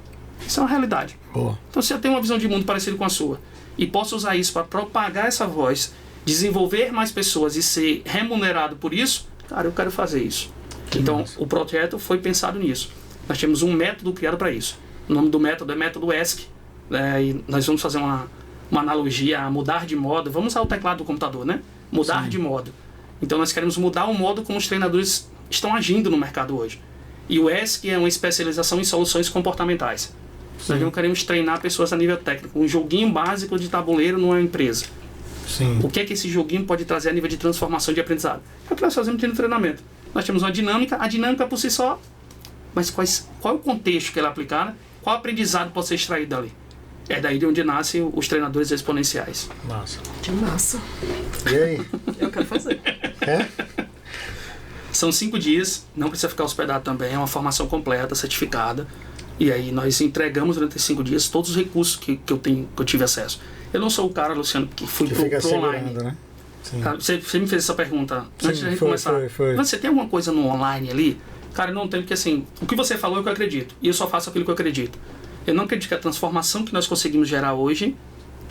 Isso é uma realidade. Boa. Então se eu tenho uma visão de mundo parecida com a sua e posso usar isso para propagar essa voz, desenvolver mais pessoas e ser remunerado por isso, cara, eu quero fazer isso. Então o projeto foi pensado nisso. Nós temos um método criado para isso. O nome do método é método ESC. E nós vamos fazer uma analogia a mudar de modo. Vamos usar o teclado do computador, né? Mudar de modo. Então nós queremos mudar o modo como os treinadores estão agindo no mercado hoje. E o ESC é uma especialização em soluções comportamentais. Sim. Nós não queremos treinar pessoas a nível técnico. Um joguinho básico de tabuleiro numa empresa. Sim. O que é que esse joguinho pode trazer a nível de transformação de aprendizado? É o que nós fazemos no treinamento. Nós temos uma dinâmica, a dinâmica por si só, mas qual é o contexto que ela é aplicada? Qual aprendizado pode ser extraído dali? É daí de onde nascem os treinadores exponenciais. Massa. Que massa. E aí? Eu quero fazer. São 5 dias, não precisa ficar hospedado também, é uma formação completa, certificada. E aí nós entregamos durante esses 5 dias todos os recursos que eu tive acesso. Eu não sou o cara, Luciano, que fui pro online. Né? Sim. Você me fez essa pergunta antes da gente começar. Foi. Mas você tem alguma coisa no online ali? Cara, eu não tenho, porque assim, o que você falou é o que eu acredito. E eu só faço aquilo que eu acredito. Eu não acredito que a transformação que nós conseguimos gerar hoje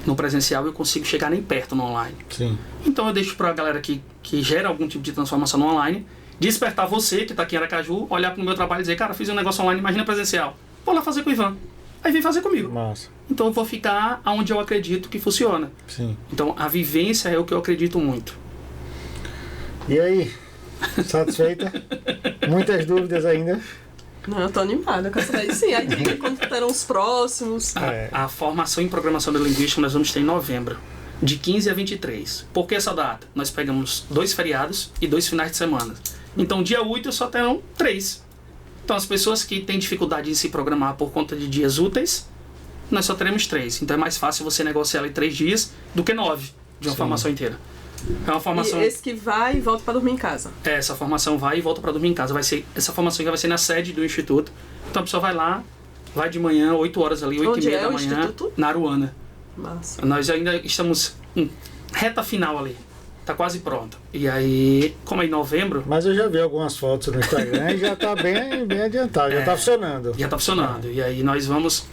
no presencial eu consigo chegar nem perto no online. Sim. Então eu deixo pra galera que gera algum tipo de transformação no online, despertar você que tá aqui em Aracaju, olhar pro meu trabalho e dizer, cara, fiz um negócio online, imagina presencial. Vou lá fazer com o Ivan. Aí vem fazer comigo. Massa. Então eu vou ficar onde eu acredito que funciona. Sim. Então a vivência é o que eu acredito muito. E aí? Satisfeita? Muitas dúvidas ainda? Não, eu tô animada com essa daí. Sim, aí diga quando terão os próximos. A formação em programação neurolinguística nós vamos ter em novembro, de 15 a 23. Por que essa data? Nós pegamos 2 feriados e 2 finais de semana. Então dia 8 só terão 3. Então as pessoas que têm dificuldade em se programar por conta de dias úteis, nós só teremos 3. Então é mais fácil você negociar em 3 dias do que 9 de uma formação inteira. É uma formação... E esse que vai e volta para dormir em casa. Essa formação vai e volta para dormir em casa. Essa formação vai ser na sede do Instituto. Então a pessoa vai lá, vai de manhã, 8 horas ali, 8h30 da manhã, Instituto? na Aruana. Massa. Nós ainda estamos em reta final ali. Tá quase pronto. E aí, como é em novembro... Mas eu já vi algumas fotos no Instagram e já tá bem adiantado, já tá funcionando. Já tá funcionando. E aí nós vamos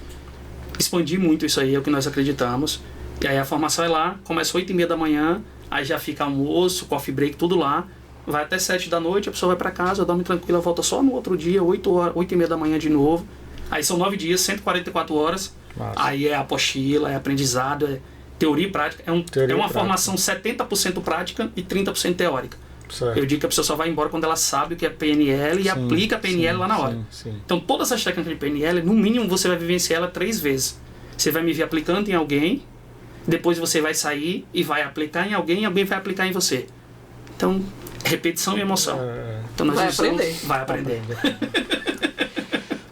expandir muito isso aí, é o que nós acreditamos. E aí a formação é lá, começa 8h30 da manhã, aí já fica almoço, coffee break, tudo lá. Vai até 7 da noite, a pessoa vai para casa, dorme tranquila, volta só no outro dia, 8h30 da manhã de novo. Aí são 9 dias, 144 horas. Massa. Aí é apostila, é aprendizado, é teoria e prática. É uma formação 70% prática e 30% teórica. Certo. Eu digo que a pessoa só vai embora quando ela sabe o que é PNL e aplica a PNL lá na hora. Sim. Então todas as técnicas de PNL, no mínimo você vai vivenciar ela 3 vezes. Você vai me ver aplicando em alguém, depois você vai sair e vai aplicar em alguém e alguém vai aplicar em você. Então, repetição e emoção. Então nós vai aprender.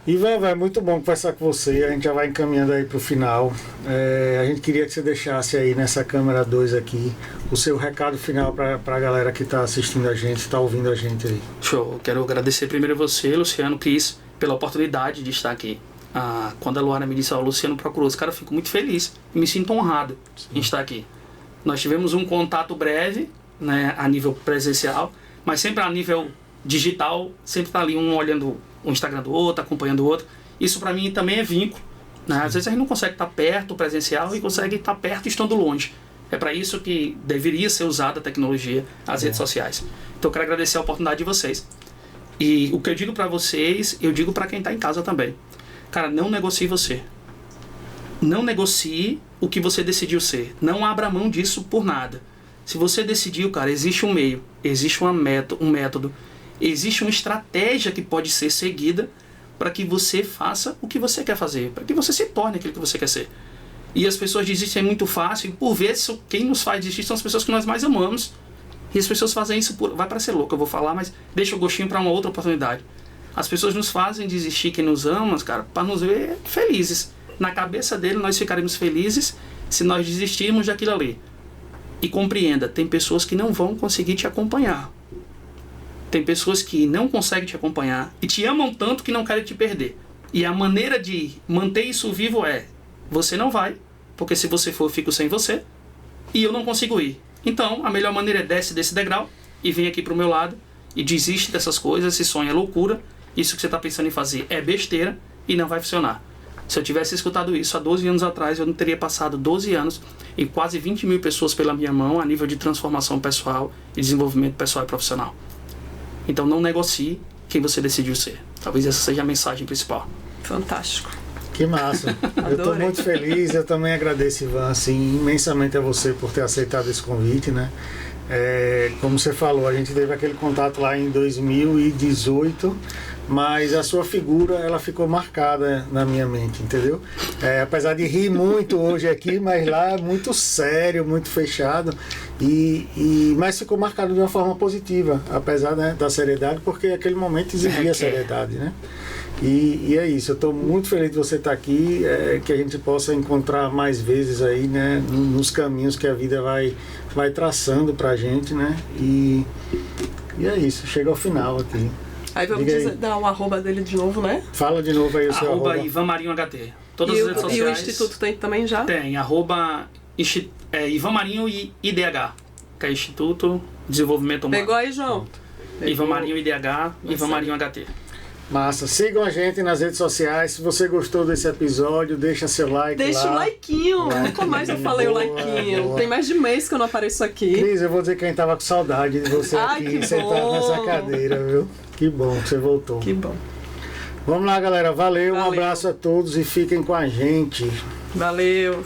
Ivan, é muito bom conversar com você. A gente já vai encaminhando aí para o final. A gente queria que você deixasse aí nessa câmera 2 aqui o seu recado final para a galera que está assistindo a gente, está ouvindo a gente aí. Show. Quero agradecer primeiro a você, Luciano, Cris, pela oportunidade de estar aqui. Quando a Luana me disse, Luciano procurou, cara, eu fico muito feliz, me sinto honrado em estar aqui. Nós tivemos um contato breve, né, a nível presencial, mas sempre a nível digital, sempre está ali um olhando o Instagram do outro, acompanhando o outro. Isso para mim também é vínculo, né? Às vezes a gente não consegue estar perto presencial e consegue estar perto estando longe. É para isso que deveria ser usada a tecnologia, as redes sociais. Então eu quero agradecer a oportunidade de vocês. E o que eu digo para vocês, eu digo para quem está em casa também. Cara, não negocie você. Não negocie o que você decidiu ser. Não abra mão disso por nada. Se você decidiu, cara, existe um meio, existe um método, existe uma estratégia que pode ser seguida para que você faça o que você quer fazer, para que você se torne aquilo que você quer ser. E as pessoas desistem muito fácil, e por vezes quem nos faz desistir são as pessoas que nós mais amamos. E as pessoas fazem isso vai parecer louco, eu vou falar, mas deixa o gostinho para uma outra oportunidade. As pessoas nos fazem desistir, quem nos ama, cara, para nos ver felizes. Na cabeça dele nós ficaremos felizes se nós desistirmos daquilo ali. E compreenda, tem pessoas que não vão conseguir te acompanhar. Tem pessoas que não conseguem te acompanhar e te amam tanto que não querem te perder. E a maneira de manter isso vivo é, você não vai, porque se você for, eu fico sem você, e eu não consigo ir. Então, a melhor maneira é desce desse degrau e vem aqui pro meu lado e desiste dessas coisas, esse sonho é loucura, isso que você está pensando em fazer é besteira e não vai funcionar. Se eu tivesse escutado isso há 12 anos atrás, eu não teria passado 12 anos e quase 20 mil pessoas pela minha mão a nível de transformação pessoal e desenvolvimento pessoal e profissional. Então não negocie quem você decidiu ser. Talvez essa seja a mensagem principal. Fantástico. Que massa. Eu estou muito feliz, eu também agradeço, Ivan, assim, imensamente a você por ter aceitado esse convite, né? Como você falou, a gente teve aquele contato lá em 2018, mas a sua figura, ela ficou marcada na minha mente, entendeu? Apesar de rir muito hoje aqui, mas lá muito sério, muito fechado, mas ficou marcado de uma forma positiva, apesar, né, da seriedade, porque aquele momento exigia seriedade, né? E é isso, eu estou muito feliz de você estar aqui, que a gente possa encontrar mais vezes aí, né, nos caminhos que a vida vai traçando pra gente, né? E é isso, chega ao final aqui. Aí vamos dar o arroba dele de novo, né? Fala de novo aí o seu Arroba arroba. Ivan Marinho HT. Todas as redes sociais. E o Instituto tem também já? Tem, arroba Ivan Marinho e IDH, que é Instituto de Desenvolvimento Humano. Pegou aí, João? Ivan Marinho IDH, Ivan Marinho HT. Massa, sigam a gente nas redes sociais. Se você gostou desse episódio, deixa seu like lá. Deixa o likeinho. Nunca mais eu falei o likeinho. Boa. Tem mais de mês que eu não apareço aqui. Cris, eu vou dizer que a gente tava com saudade de você Ai, aqui, que sentado bom. nessa cadeira, viu? Que bom que você voltou. Que bom. Vamos lá, galera. Valeu. Um Valeu. abraço a todos e fiquem com a gente. Valeu.